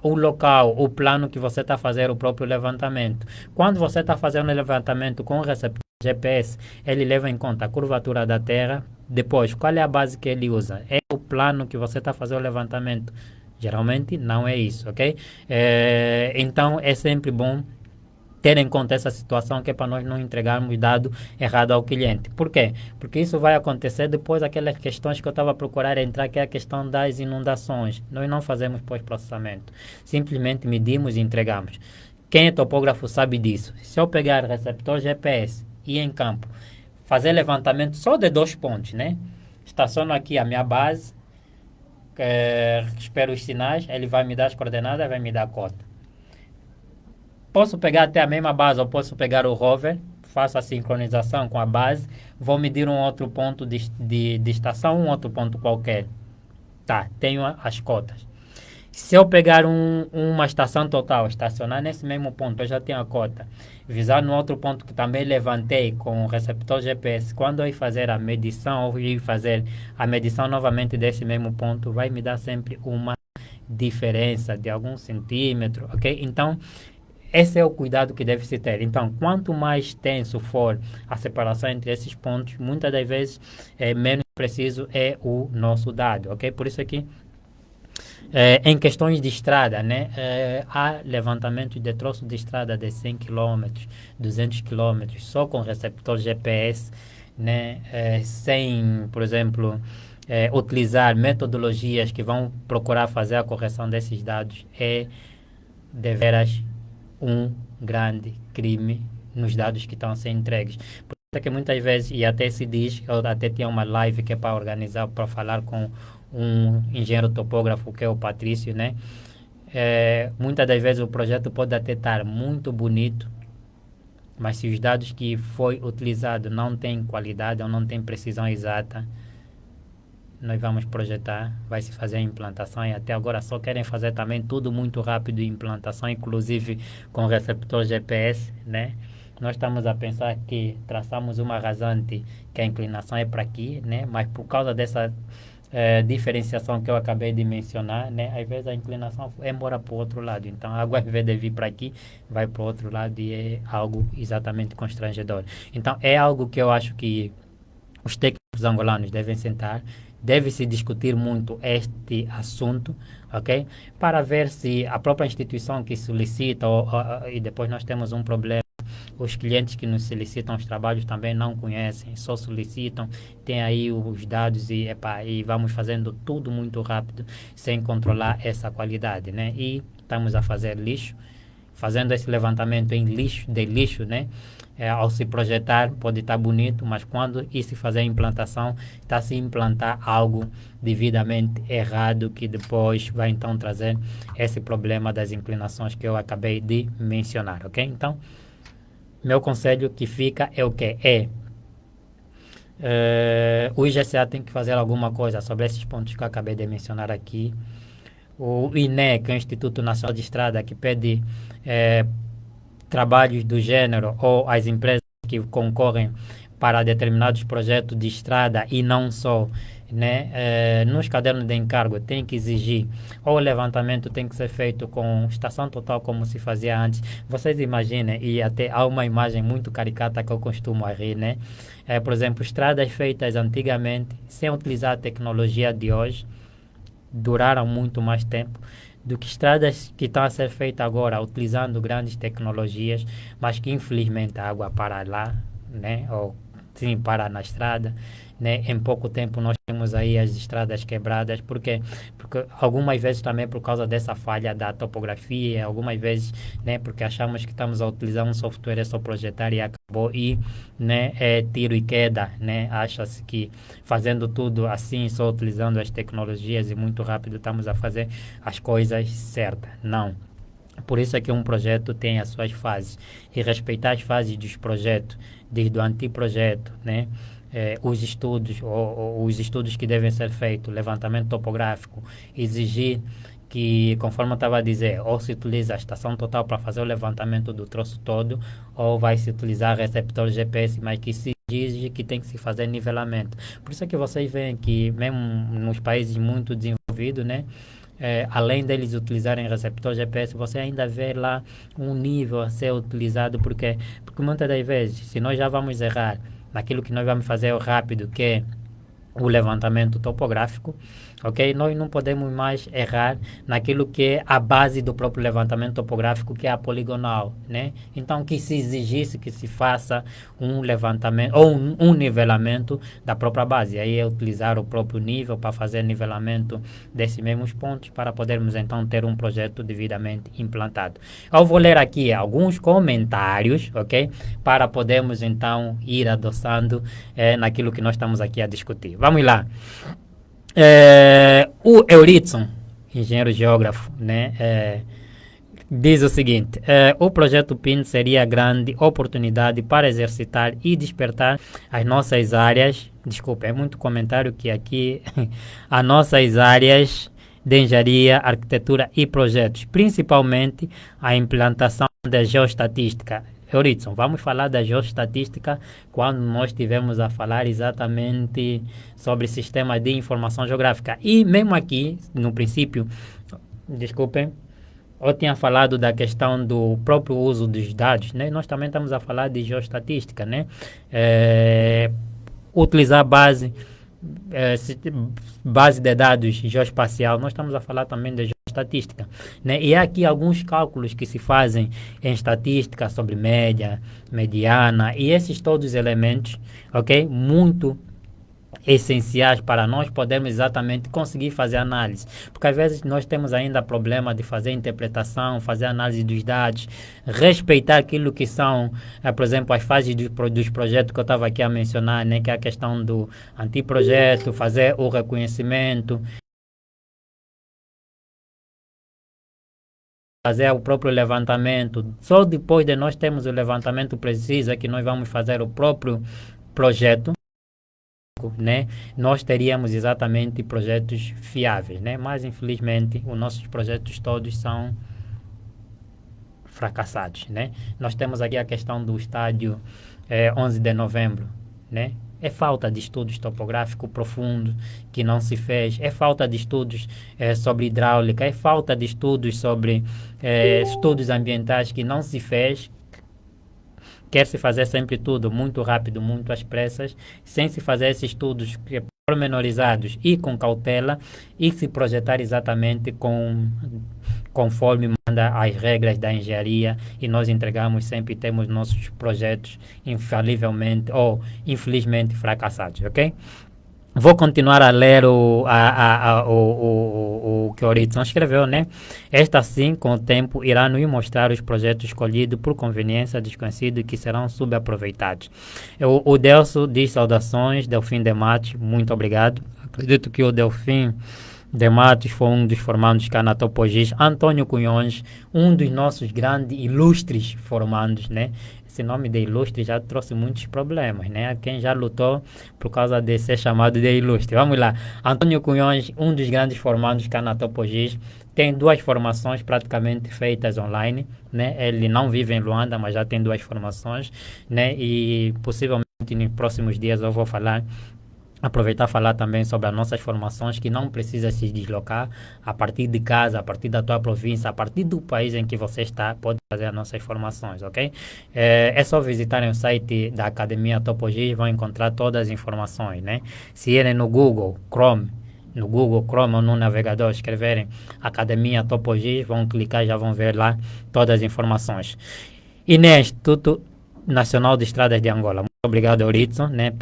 o local, o plano que você está fazendo o próprio levantamento. Quando você está fazendo o levantamento com o receptor GPS, ele leva em conta a curvatura da Terra. Depois, qual é a base que ele usa? É o plano que você está fazendo o levantamento. Geralmente não é isso, ok? Então é sempre bom ter em conta essa situação, que é para nós não entregarmos dado errado ao cliente. Por quê? Porque isso vai acontecer depois daquelas questões que eu estava a procurar entrar, que é a questão das inundações. Nós não fazemos pós-processamento. Simplesmente medimos e entregamos. Quem é topógrafo sabe disso. Se eu pegar receptor GPS e ir em campo, fazer levantamento só de 2 pontos, né? Estaciono aqui a minha base, espero os sinais, ele vai me dar as coordenadas, vai me dar a cota. Posso pegar até a mesma base ou posso pegar o rover, faço a sincronização com a base, vou medir um outro ponto de estação, um outro ponto qualquer. Tá, tenho as cotas. Se eu pegar uma estação total, estacionar nesse mesmo ponto, eu já tenho a cota. Visar no outro ponto que também levantei com o receptor GPS, quando eu ir fazer a medição, ou ir fazer a medição novamente desse mesmo ponto, vai me dar sempre uma diferença de algum centímetro, ok? Então, esse é o cuidado que deve se ter. Então, quanto mais tenso for a separação entre esses pontos, muitas das vezes menos preciso é o nosso dado, ok? Por isso aqui, em questões de estrada, né, há levantamento de troço de estrada de 100 km, 200 km, só com receptor GPS, né, sem, por exemplo, utilizar metodologias que vão procurar fazer a correção desses dados, é deveras um grande crime nos dados que estão a ser entregues. Por isso é que muitas vezes, e até se diz, eu até tinha uma live que é para organizar, para falar com um engenheiro topógrafo, que é o Patrício, né? Muitas das vezes o projeto pode até estar muito bonito, mas se os dados que foi utilizado não têm qualidade ou não têm precisão exata, nós vamos projetar, vai se fazer a implantação e até agora só querem fazer também tudo muito rápido, implantação, inclusive com receptor GPS, né? Nós estamos a pensar que traçamos uma rasante que a inclinação é para aqui, né? Mas por causa dessa diferenciação que eu acabei de mencionar, né? Às vezes a inclinação é embora para o outro lado, então a água, ao invés de vir para aqui, vai para o outro lado e é algo exatamente constrangedor. Então é algo que eu acho que os técnicos angolanos devem sentar, deve-se discutir muito este assunto, ok? Para ver se a própria instituição que solicita, e depois nós temos um problema, os clientes que nos solicitam os trabalhos também não conhecem, só solicitam, tem aí os dados e vamos fazendo tudo muito rápido, sem controlar essa qualidade, né? E estamos a fazer lixo, fazendo esse levantamento em lixo, né? Ao se projetar pode estar bonito, mas quando se fazer a implantação, está a se implantar algo devidamente errado, que depois vai então trazer esse problema das inclinações que eu acabei de mencionar, ok? Então, meu conselho que fica é o que? O IGCA tem que fazer alguma coisa sobre esses pontos que eu acabei de mencionar aqui. O INE, que é o Instituto Nacional de Estrada, que pede trabalhos do gênero, ou as empresas que concorrem para determinados projetos de estrada e não só, né? Nos cadernos de encargo tem que exigir, ou o levantamento tem que ser feito com estação total como se fazia antes. Vocês imaginem, e até há uma imagem muito caricata que eu costumo rir, né? Por exemplo, estradas feitas antigamente, sem utilizar a tecnologia de hoje, duraram muito mais tempo do que estradas que estão a ser feitas agora, utilizando grandes tecnologias, mas que infelizmente a água para lá, né? Ou sim, para na estrada, né? Em pouco tempo nós temos aí as estradas quebradas, porque algumas vezes também por causa dessa falha da topografia, algumas vezes, né? Porque achamos que estamos a utilizar um software é só projetar e acabou e, né? É tiro e queda, né? Acha-se que fazendo tudo assim, só utilizando as tecnologias e muito rápido estamos a fazer as coisas certas. Não. Por isso é que um projeto tem as suas fases. E respeitar as fases dos projetos, desde o anteprojeto, né? Os estudos que devem ser feitos, levantamento topográfico, exigir que, conforme eu estava a dizer, ou se utiliza a estação total para fazer o levantamento do troço todo, ou vai se utilizar receptor GPS, mas que se exige que tem que se fazer nivelamento. Por isso é que vocês veem que, mesmo nos países muito desenvolvidos, né? Além deles utilizarem receptor GPS, você ainda vê lá um nível a ser utilizado, porque muitas das vezes, se nós já vamos errar naquilo que nós vamos fazer rápido, que é o levantamento topográfico, ok? Nós não podemos mais errar naquilo que é a base do próprio levantamento topográfico, que é a poligonal, né? Então, que se exigisse que se faça um levantamento ou um nivelamento da própria base. Aí é utilizar o próprio nível para fazer nivelamento desses mesmos pontos para podermos então ter um projeto devidamente implantado. Eu vou ler aqui alguns comentários, ok? Para podermos então ir adoçando naquilo que nós estamos aqui a discutir. Vamos lá. O Euritson, engenheiro geógrafo, né, diz o seguinte: o projeto PIN seria grande oportunidade para exercitar e despertar as nossas áreas. Desculpa, é muito comentário que aqui as nossas áreas de engenharia, arquitetura e projetos, principalmente a implantação da geoestatística. Euritson, vamos falar da geoestatística quando nós estivermos a falar exatamente sobre sistemas de informação geográfica. E mesmo aqui, no princípio, desculpem, eu tinha falado da questão do próprio uso dos dados, né? Nós também estamos a falar de geoestatística, né? Utilizar base de dados geoespacial, nós estamos a falar também de geoestatística, né? E há aqui alguns cálculos que se fazem em estatística sobre média, mediana, e esses todos os elementos, ok? Muito essenciais para nós podermos exatamente conseguir fazer análise, porque às vezes nós temos ainda problema de fazer interpretação, fazer análise dos dados, respeitar aquilo que são, por exemplo, as fases dos projetos que eu estava aqui a mencionar, né, que é a questão do anteprojeto, fazer o reconhecimento, fazer o próprio levantamento. Só depois de nós termos o levantamento preciso é que nós vamos fazer o próprio projeto, né? Nós teríamos exatamente projetos fiáveis, né? Mas infelizmente os nossos projetos todos são fracassados, né? Nós temos aqui a questão do estádio 11 de novembro, né? É falta de estudos topográficos profundos que não se fez, é falta de estudos sobre hidráulica, é falta de estudos sobre estudos ambientais que não se fez. Quer-se fazer sempre tudo muito rápido, muito às pressas, sem se fazer esses estudos pormenorizados e com cautela e se projetar exatamente conforme manda as regras da engenharia, e nós entregamos sempre, temos nossos projetos infalivelmente ou infelizmente fracassados, ok? Vou continuar a ler o que o Horizon escreveu, né? Esta sim, com o tempo, irá nos mostrar os projetos escolhidos por conveniência desconhecidos que serão subaproveitados. O Delso diz saudações, Delfim de Matos, muito obrigado. Acredito que o Delfim de Matos foi um dos formandos cá na Topogis. Antônio Cunhões, um dos nossos grandes, ilustres formandos, né? Esse nome de ilustre já trouxe muitos problemas, né? Quem já lutou por causa de ser chamado de ilustre. Vamos lá. Antônio Cunhões, um dos grandes formandos cá na Topogis, tem 2 formações praticamente feitas online, né? Ele não vive em Luanda, mas já tem 2 formações, né? E possivelmente nos próximos dias eu vou falar aproveitar e falar também sobre as nossas formações, que não precisa se deslocar a partir de casa, a partir da tua província, a partir do país em que você está, pode fazer as nossas formações, ok? É só visitarem o site da Academia Topogis, vão encontrar todas as informações, né? Se irem no Google Chrome ou no navegador, escreverem Academia Topogis, vão clicar e já vão ver lá todas as informações. INE, Instituto Nacional de Estradas de Angola. Muito obrigado, Euritson, né,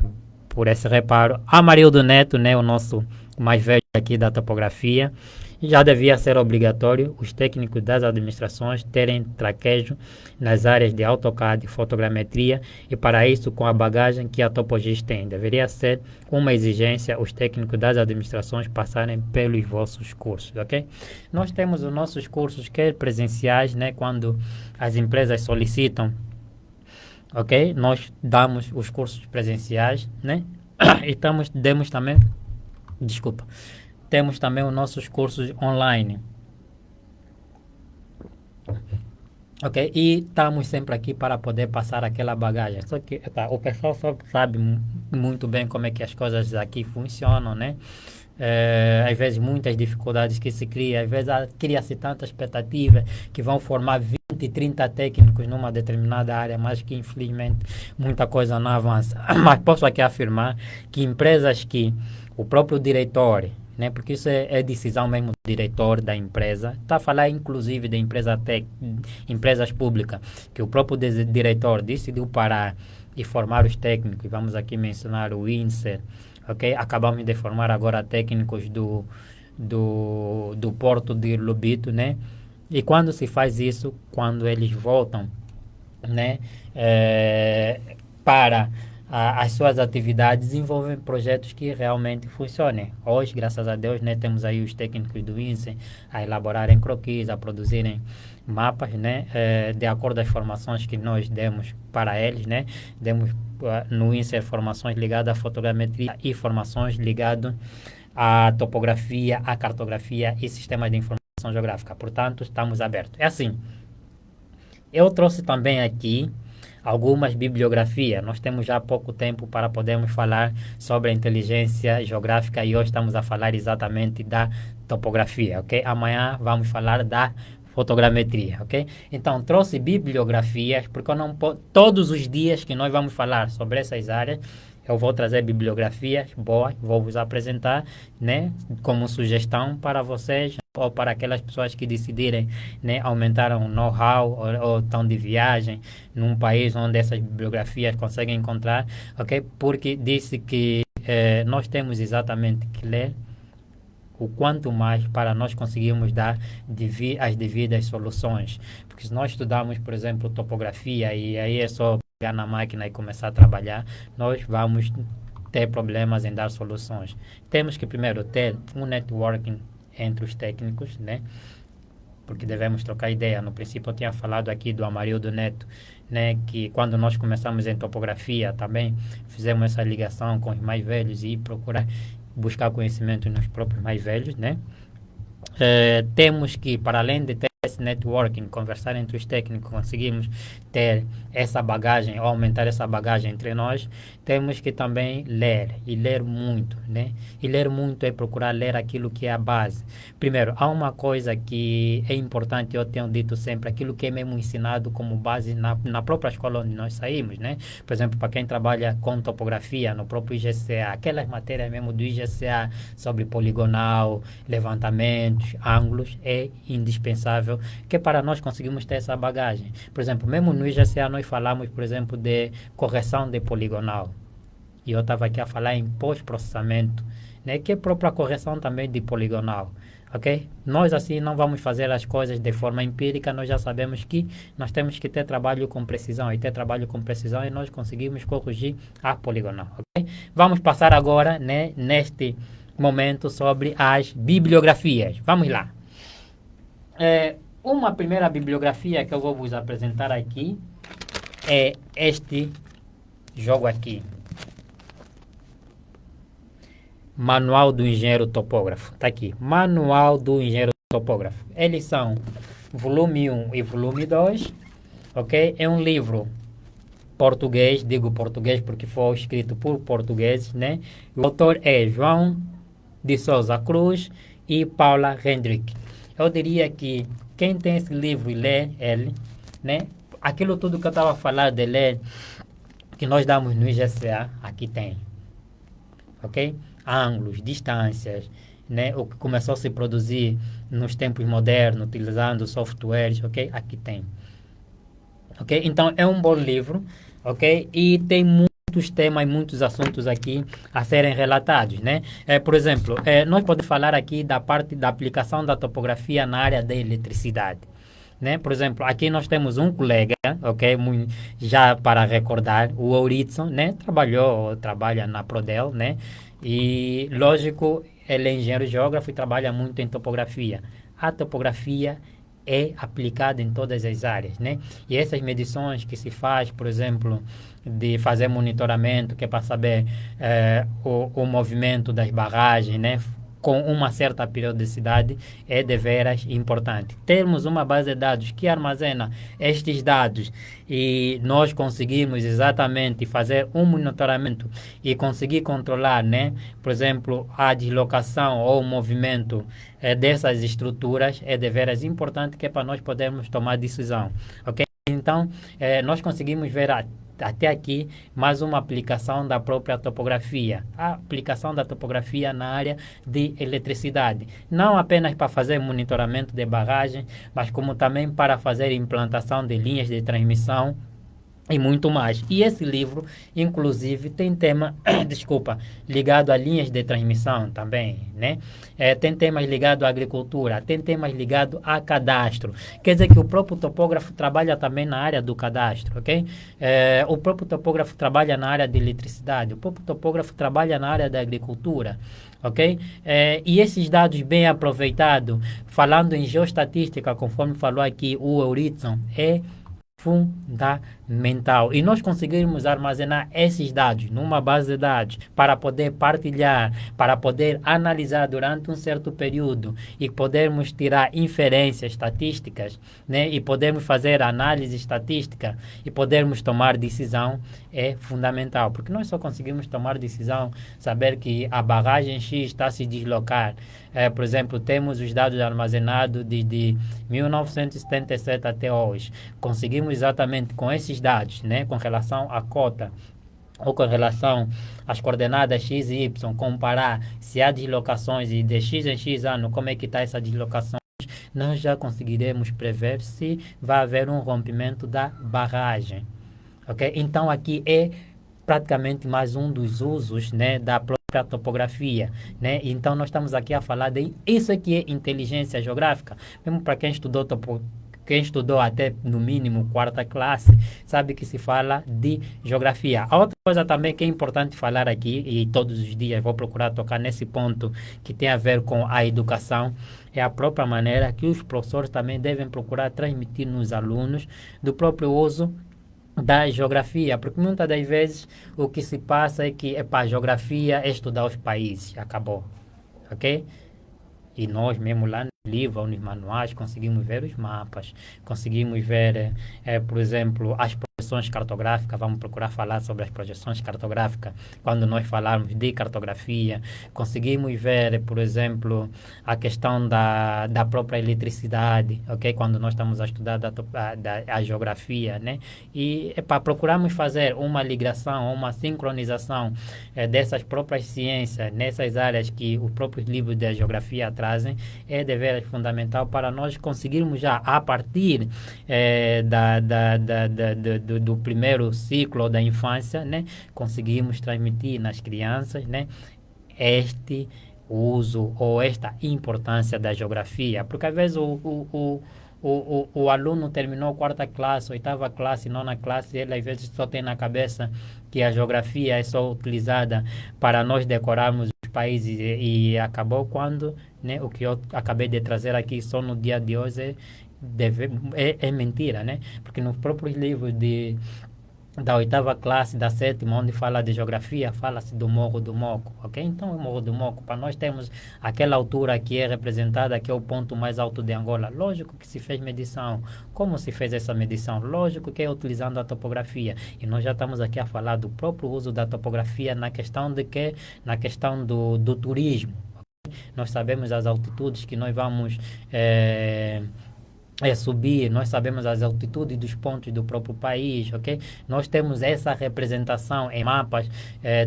por esse reparo. Amarildo Neto, né, o nosso mais velho aqui da topografia. Já devia ser obrigatório os técnicos das administrações terem traquejo nas áreas de AutoCAD e fotogrametria, e para isso, com a bagagem que a Topogis tem, deveria ser uma exigência os técnicos das administrações passarem pelos vossos cursos, ok? Nós temos os nossos cursos, quer presenciais, né, quando as empresas solicitam, ok? Nós damos os cursos presenciais, né? E demos também, desculpa, temos também os nossos cursos online, ok? E estamos sempre aqui para poder passar aquela bagagem. Só que tá, o pessoal só sabe muito bem como é que as coisas aqui funcionam, né? Às vezes muitas dificuldades que se cria, às vezes cria-se tanta expectativa que vão formar 20, 30 técnicos numa determinada área, mas que infelizmente muita coisa não avança. Mas posso aqui afirmar que empresas que o próprio diretor, né, porque isso é decisão mesmo do diretor da empresa, está a falar inclusive de empresas públicas, que o próprio diretor decidiu parar e formar os técnicos, vamos aqui mencionar o INSER, ok? Acabamos de formar agora técnicos do Porto de Lobito, né? E quando se faz isso, quando eles voltam, né, para as suas atividades, desenvolvem projetos que realmente funcionem. Hoje, graças a Deus, né, temos aí os técnicos do INSE a elaborarem croquis, a produzirem mapas, né, de acordo às formações que nós demos para eles, né, demos no INSE formações ligadas à fotogrametria e formações ligadas à topografia, à cartografia e sistemas de informação geográfica. Portanto, estamos abertos. É assim, eu trouxe também aqui algumas bibliografias. Nós temos já pouco tempo para podermos falar sobre a inteligência geográfica e hoje estamos a falar exatamente da topografia, ok? Amanhã vamos falar da fotogrametria, ok? Então, trouxe bibliografias, porque eu não todos os dias que nós vamos falar sobre essas áreas, eu vou trazer bibliografias boas, vou vos apresentar, né, como sugestão para vocês ou para aquelas pessoas que decidirem, né, aumentar o know-how ou estão de viagem num país onde essas bibliografias conseguem encontrar, ok? Porque disse que nós temos exatamente que ler o quanto mais para nós conseguirmos dar as devidas soluções. Porque se nós estudarmos, por exemplo, topografia e aí é só pegar na máquina e começar a trabalhar, nós vamos ter problemas em dar soluções. Temos que primeiro ter um networking entre os técnicos, né? Porque devemos trocar ideia. No princípio eu tinha falado aqui do Amarildo Neto, né, que quando nós começamos em topografia também fizemos essa ligação com os mais velhos e procurar buscar conhecimento nos próprios mais velhos, né? Temos que, para além de ter esse networking, conversar entre os técnicos, conseguimos ter essa bagagem, ou aumentar essa bagagem entre nós, temos que também ler, e ler muito, né? E ler muito é procurar ler aquilo que é a base. Primeiro, há uma coisa que é importante, eu tenho dito sempre, aquilo que é mesmo ensinado como base na própria escola onde nós saímos, né? Por exemplo, para quem trabalha com topografia, no próprio IGCA, aquelas matérias mesmo do IGCA sobre poligonal, levantamentos, ângulos, é indispensável, que para nós conseguimos ter essa bagagem. Por exemplo, mesmo no IGCA nós falamos, por exemplo, de correção de poligonal. E eu estava aqui a falar em pós-processamento, né, que é própria correção também de poligonal. Ok? Nós assim não vamos fazer as coisas de forma empírica, nós já sabemos que nós temos que ter trabalho com precisão, e ter trabalho com precisão e nós conseguimos corrigir a poligonal. Ok? Vamos passar agora, né, neste momento sobre as bibliografias. Vamos lá. Uma primeira bibliografia que eu vou vos apresentar aqui é este jogo aqui. Manual do Engenheiro Topógrafo. Está aqui. Manual do Engenheiro Topógrafo. Eles são volume 1 e volume 2. Ok? É um livro português, digo português porque foi escrito por portugueses, né? O autor é João de Souza Cruz e Paula Hendrick. Eu diria que quem tem esse livro e lê ele, né? Aquilo tudo que eu estava falando de ler, que nós damos no IGCA, aqui tem, ok? Ângulos, distâncias, né? O que começou a se produzir nos tempos modernos, utilizando softwares, ok? Aqui tem, ok? Então é um bom livro, ok? E tem muitos temas e muitos assuntos aqui a serem relatados, né? Por exemplo, nós podemos falar aqui da parte da aplicação da topografia na área da eletricidade. Né? Por exemplo, aqui nós temos um colega, ok? Já para recordar, o Euritson, né? Trabalha na Prodel, né? E, lógico, ele é engenheiro geógrafo e trabalha muito em topografia. A topografia é aplicada em todas as áreas, né? E essas medições que se faz, por exemplo, de fazer monitoramento, que é para saber o movimento das barragens, né? Com uma certa periodicidade é deveras importante. Termos uma base de dados que armazena estes dados e nós conseguimos exatamente fazer um monitoramento e conseguir controlar, né, por exemplo, a deslocação ou o movimento dessas estruturas é deveras importante que é para nós podermos tomar decisão, ok? Então, nós conseguimos ver até aqui mais uma aplicação da própria topografia. A aplicação da topografia na área de eletricidade. Não apenas para fazer monitoramento de barragem, mas como também para fazer implantação de linhas de transmissão e muito mais. E esse livro, inclusive, tem tema, desculpa, ligado a linhas de transmissão também, né? Tem temas ligados à agricultura, tem temas ligados a cadastro. Quer dizer que o próprio topógrafo trabalha também na área do cadastro, ok? O próprio topógrafo trabalha na área de eletricidade, o próprio topógrafo trabalha na área da agricultura, ok? E esses dados bem aproveitados, falando em geoestatística, conforme falou aqui o Euritson, é fundamental. E nós conseguirmos armazenar esses dados numa base de dados para poder partilhar, para poder analisar durante um certo período e podermos tirar inferências estatísticas, né? E podermos fazer análise estatística e podermos tomar decisão é fundamental. Porque nós só conseguimos tomar decisão, saber que a barragem X está a se deslocar. Por exemplo, temos os dados armazenados de 1977 até hoje. Conseguimos exatamente com esses dados, né, com relação à cota ou com relação às coordenadas x e y, comparar se há deslocações e de x em x ano, como é que está essa deslocação, nós já conseguiremos prever se vai haver um rompimento da barragem. Ok? Então aqui é praticamente mais um dos usos, né, da própria topografia, né? Então nós estamos aqui a falar de isso aqui é inteligência geográfica, mesmo para quem estudou até no mínimo quarta classe, sabe que se fala de geografia. A outra coisa também que é importante falar aqui, e todos os dias vou procurar tocar nesse ponto que tem a ver com a educação, é a própria maneira que os professores também devem procurar transmitir nos alunos do próprio uso da geografia, porque muitas das vezes o que se passa é que a geografia é estudar os países, acabou, ok? E nós mesmo lá no livro ou nos manuais conseguimos ver os mapas, conseguimos ver, por exemplo, as projeções cartográficas, vamos procurar falar sobre as projeções cartográficas quando nós falarmos de cartografia, conseguimos ver, por exemplo, a questão da própria eletricidade, ok? Quando nós estamos a estudar a geografia, né? E procurarmos fazer uma ligação, uma sincronização dessas próprias ciências nessas áreas que os próprios livros de geografia trazem, é dever fundamental para nós conseguirmos já, a partir do primeiro ciclo da infância, né, conseguirmos transmitir nas crianças, né, este uso ou esta importância da geografia, porque às vezes o aluno terminou quarta classe, oitava classe, nona classe, ele às vezes só tem na cabeça que a geografia é só utilizada para nós decorarmos os países e acabou quando, né, o que eu acabei de trazer aqui só no dia de hoje é mentira, né? Porque nos próprios livros da oitava classe, da sétima, onde fala de geografia, fala-se do Morro do Moco, ok? Então, o Morro do Moco, para nós temos aquela altura que é representada, que é o ponto mais alto de Angola. Lógico que se fez medição. Como se fez essa medição? Lógico que é utilizando a topografia. E nós já estamos aqui a falar do próprio uso da topografia na questão de quê? Na questão do turismo. Nós sabemos as altitudes que nós vamos subir, nós sabemos as altitudes dos pontos do próprio país, ok? Nós temos essa representação em mapas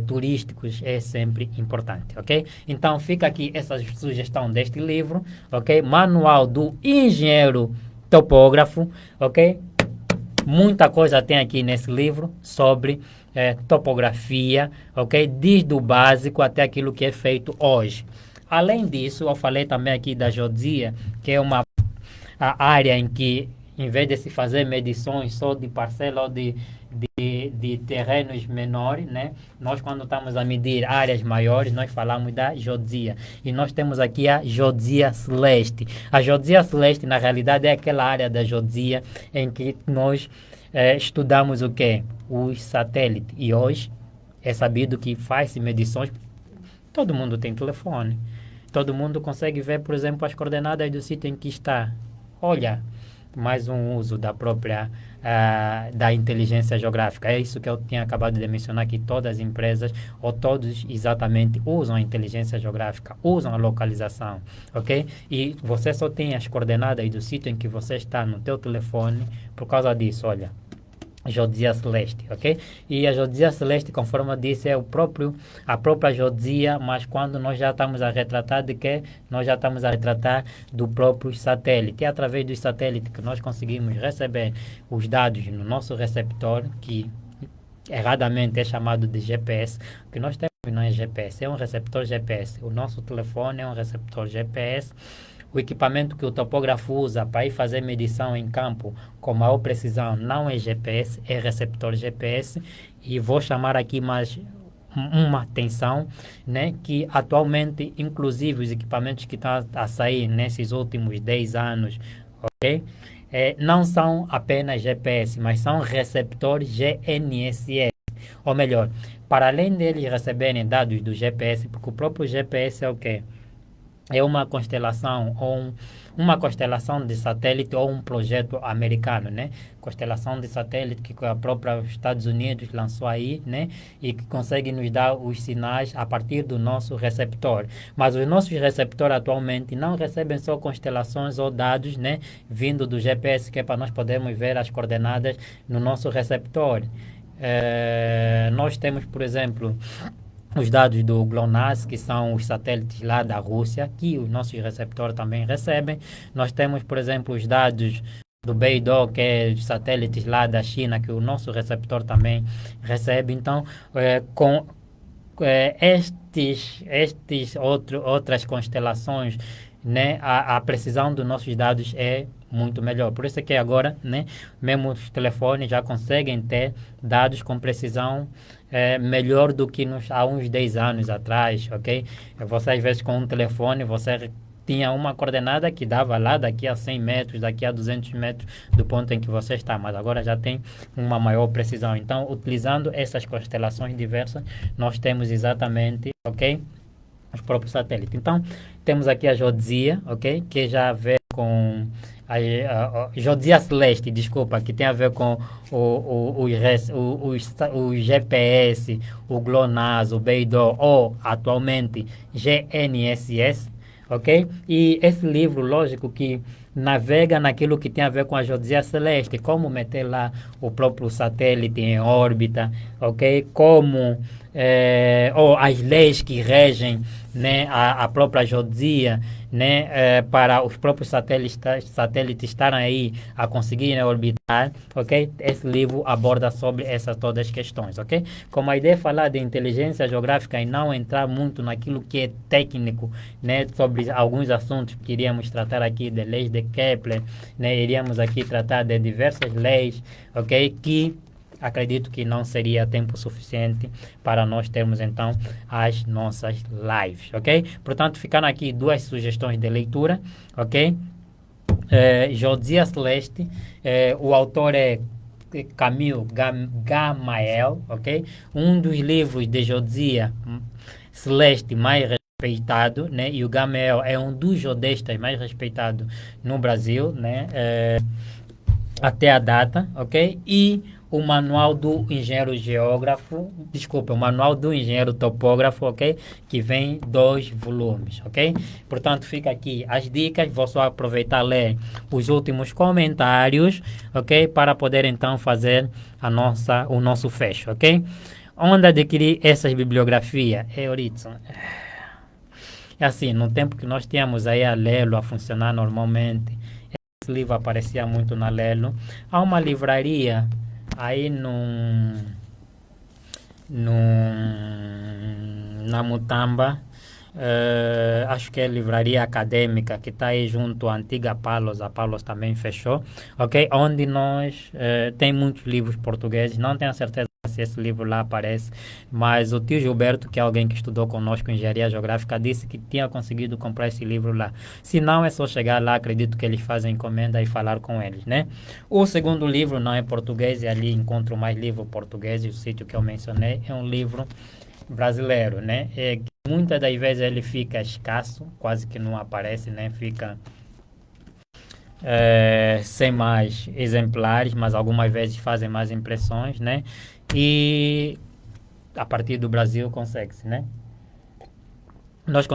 turísticos, é sempre importante, ok? Então fica aqui essa sugestão deste livro, ok? Manual do Engenheiro Topógrafo, ok? Muita coisa tem aqui nesse livro sobre topografia, ok? Desde o básico até aquilo que é feito hoje. Além disso, eu falei também aqui da geodesia, que é uma a área em que, em vez de se fazer medições só de parcela ou de terrenos menores, né? Nós, quando estamos a medir áreas maiores, nós falamos da geodesia. E nós temos aqui a geodesia celeste. A geodesia celeste, na realidade, é aquela área da geodesia em que nós estudamos o quê? Os satélites. E hoje é sabido que faz-se medições. Todo mundo tem telefone. Todo mundo consegue ver, por exemplo, as coordenadas do sítio em que está. Olha, mais um uso da própria da inteligência geográfica. É isso que eu tinha acabado de mencionar, que todas as empresas, ou todos exatamente, usam a inteligência geográfica, usam a localização, ok? E você só tem as coordenadas do sítio em que você está no teu telefone por causa disso, olha. Geodesia celeste, ok? E a geodesia celeste, conforme eu disse, é a própria geodesia, mas quando nós já estamos a retratar de que nós já estamos a retratar do próprio satélite. É através do satélite que nós conseguimos receber os dados no nosso receptor, que erradamente é chamado de GPS, que nós temos não é GPS, é um receptor GPS. O nosso telefone é um receptor GPS. O equipamento que o topógrafo usa para ir fazer medição em campo com maior precisão não é GPS, é receptor GPS. E vou chamar aqui mais uma atenção, né, que atualmente, inclusive os equipamentos que estão a sair nesses últimos 10 anos, ok? Não são apenas GPS, mas são receptores GNSS. Ou melhor, para além deles receberem dados do GPS, porque o próprio GPS é o quê? É uma constelação uma constelação de satélite ou um projeto americano, né? Constelação de satélite que a própria Estados Unidos lançou aí, né? E que consegue nos dar os sinais a partir do nosso receptor. Mas os nossos receptores atualmente não recebem só constelações ou dados, né? Vindo do GPS, que é para nós podermos ver as coordenadas no nosso receptor. Nós temos, por exemplo, os dados do GLONASS, que são os satélites lá da Rússia, que os nossos receptores também recebem. Nós temos, por exemplo, os dados do Beidou, que é os satélites lá da China, que o nosso receptor também recebe. Então, com outras constelações, né, a precisão dos nossos dados é muito melhor. Por isso é que agora, né, mesmo os telefones já conseguem ter dados com precisão melhor do que há uns 10 anos atrás, ok? Você, às vezes, com um telefone, você tinha uma coordenada que dava lá daqui a 100 metros, daqui a 200 metros do ponto em que você está, mas agora já tem uma maior precisão. Então, utilizando essas constelações diversas, nós temos exatamente, ok? Os próprios satélites. Então, temos aqui a geodesia, ok? Que já vê com a geodesia celeste, desculpa, que tem a ver com o GPS, o GLONASS, o Beidou, ou atualmente GNSS, ok? E esse livro, lógico que navega naquilo que tem a ver com a geodesia celeste, como meter lá o próprio satélite em órbita, ok? Como ou as leis que regem, né, a própria geodesia, né, para os próprios satélites estarem aí a conseguirem orbitar, ok? Esse livro aborda sobre essas todas as questões, ok? Como a ideia é falar de inteligência geográfica e não entrar muito naquilo que é técnico, né, sobre alguns assuntos que iríamos tratar aqui de leis de Kepler, né, iríamos aqui tratar de diversas leis, ok? Que acredito que não seria tempo suficiente para nós termos então as nossas lives, ok? Portanto, ficaram aqui duas sugestões de leitura, ok? Geodesia Celeste, o autor é Camille Gamael, ok? Um dos livros de Josias Celeste mais respeitado, né? E o Gamael é um dos jodestas mais respeitados no Brasil, né? Até a data, ok? E o manual do engenheiro geógrafo, desculpa, o manual do engenheiro topógrafo, ok? Que vem 2 volumes, ok? Portanto, fica aqui as dicas, vou só aproveitar e ler os últimos comentários, ok? Para poder então fazer o nosso fecho, ok? Onde adquirir essas bibliografias? Euritson. É assim, no tempo que nós tínhamos aí a Lelo a funcionar normalmente, esse livro aparecia muito na Lelo. Há uma livraria aí na Mutamba, acho que é livraria acadêmica que está aí junto à antiga Palos, a Palos também fechou, ok? Onde nós tem muitos livros portugueses, não tenho a certeza se esse livro lá aparece, mas o tio Gilberto, que é alguém que estudou conosco em engenharia geográfica, disse que tinha conseguido comprar esse livro lá. Se não, é só chegar lá, acredito que eles fazem encomenda e falar com eles, né? O segundo livro não é português, e ali encontro mais livro português, e o sítio que eu mencionei é um livro brasileiro, né? Muitas das vezes ele fica escasso, quase que não aparece, né? Fica sem mais exemplares, mas algumas vezes fazem mais impressões, né? E a partir do Brasil consegue-se, né? Nós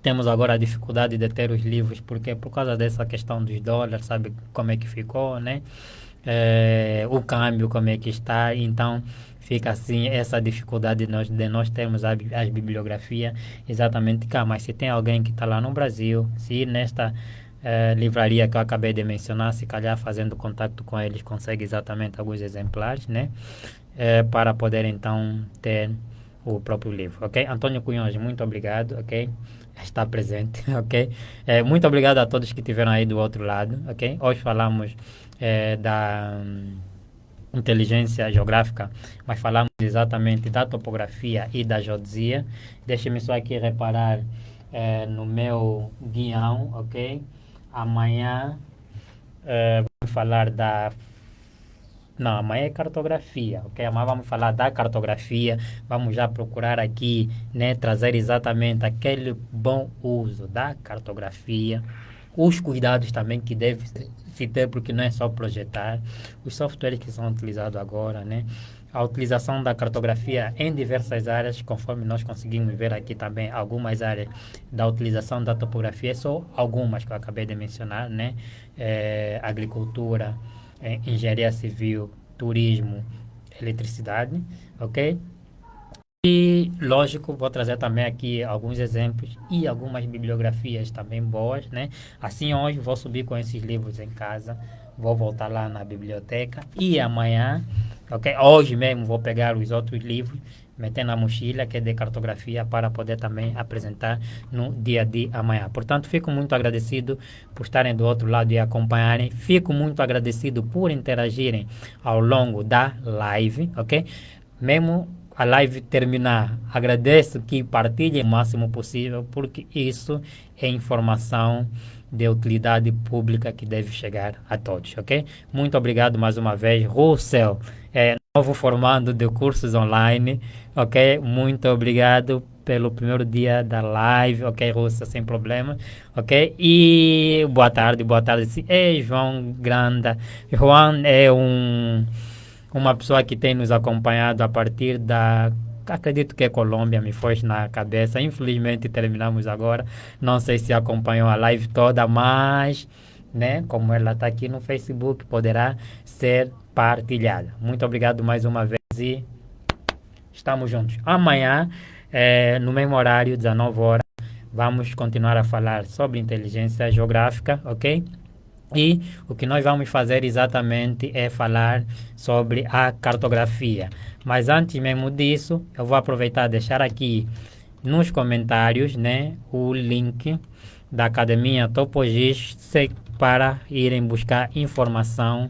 temos agora a dificuldade de ter os livros, porque por causa dessa questão dos dólares, sabe como é que ficou, né? O câmbio, como é que está, então fica assim essa dificuldade de nós termos as bibliografias exatamente cá. Mas se tem alguém que está lá no Brasil, se ir nesta livraria que eu acabei de mencionar, se calhar fazendo contato com eles consegue exatamente alguns exemplares, né? Para poder então ter o próprio livro, ok? Antônio Cunhões, muito obrigado, ok? Está presente, ok? Muito obrigado a todos que estiveram aí do outro lado, ok? Hoje falamos da inteligência geográfica, mas falamos exatamente da topografia e da geodesia. Deixe-me só aqui reparar no meu guião, ok? Amanhã vamos falar da... Não, amanhã é cartografia, ok? Amanhã vamos falar da cartografia, vamos já procurar aqui, né, trazer exatamente aquele bom uso da cartografia, os cuidados também que deve se ter, porque não é só projetar, os softwares que são utilizados agora, né? A utilização da cartografia em diversas áreas, conforme nós conseguimos ver aqui também, algumas áreas da utilização da topografia, só algumas que eu acabei de mencionar, né? Agricultura, engenharia civil, turismo, eletricidade, ok? E, lógico, vou trazer também aqui alguns exemplos e algumas bibliografias também boas, né? Assim, hoje vou subir com esses livros em casa, vou voltar lá na biblioteca e amanhã, ok? Hoje mesmo vou pegar os outros livros, meter na mochila, que é de cartografia, para poder também apresentar no dia de amanhã. Portanto, fico muito agradecido por estarem do outro lado e acompanharem. Fico muito agradecido por interagirem ao longo da live, ok? Mesmo a live terminar, agradeço que partilhem o máximo possível, porque isso é informação de utilidade pública que deve chegar a todos, ok? Muito obrigado mais uma vez. Russell, novo formando de cursos online, ok? Muito obrigado pelo primeiro dia da live, ok, Russell, sem problema, ok? E boa tarde, João Granda. João é uma pessoa que tem nos acompanhado a partir da... Acredito que é Colômbia, me foi na cabeça. Infelizmente terminamos agora. Não sei se acompanhou a live toda, mas, né, como ela está aqui no Facebook, poderá ser partilhada. Muito obrigado mais uma vez e estamos juntos. Amanhã, no mesmo horário, 19 horas, vamos continuar a falar sobre inteligência geográfica, ok? E o que nós vamos fazer exatamente é falar sobre a cartografia. Mas antes mesmo disso, eu vou aproveitar e deixar aqui nos comentários, né, o link da Academia Topogis para irem buscar informação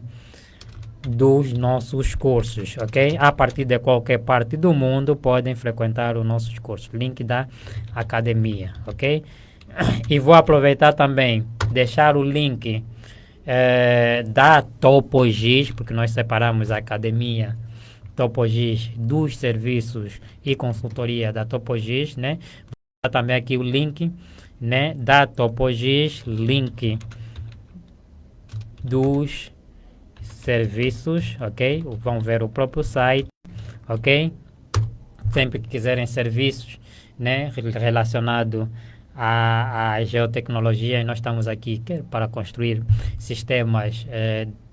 dos nossos cursos, ok? A partir de qualquer parte do mundo podem frequentar os nossos cursos. Link da Academia, ok? E vou aproveitar também deixar o link da Topogis, porque nós separamos a academia Topogis dos serviços e consultoria da Topogis, né? Vou dar também aqui o link, né, da Topogis, link dos serviços, ok? Vão ver o próprio site, ok? Sempre que quiserem serviços, né, relacionado à geotecnologia, nós estamos aqui para construir sistemas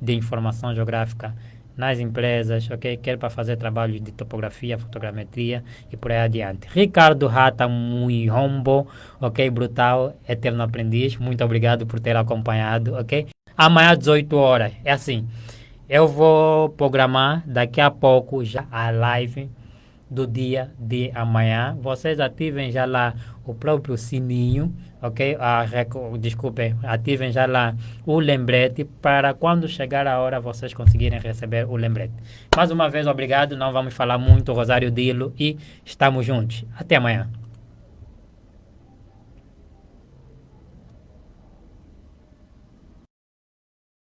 de informação geográfica nas empresas, ok? Quer para fazer trabalhos de topografia, fotogrametria e por aí adiante. Ricardo Rata Muihombo, ok? Brutal, eterno aprendiz, muito obrigado por ter acompanhado, ok? Amanhã, 18 horas, é assim, eu vou programar daqui a pouco já a live do dia de amanhã. Vocês ativem já lá o próprio sininho, ok? Desculpem, ativem já lá o lembrete para quando chegar a hora vocês conseguirem receber o lembrete. Mais uma vez, obrigado. Não vamos falar muito, Rosário Dilo, e estamos juntos. Até amanhã.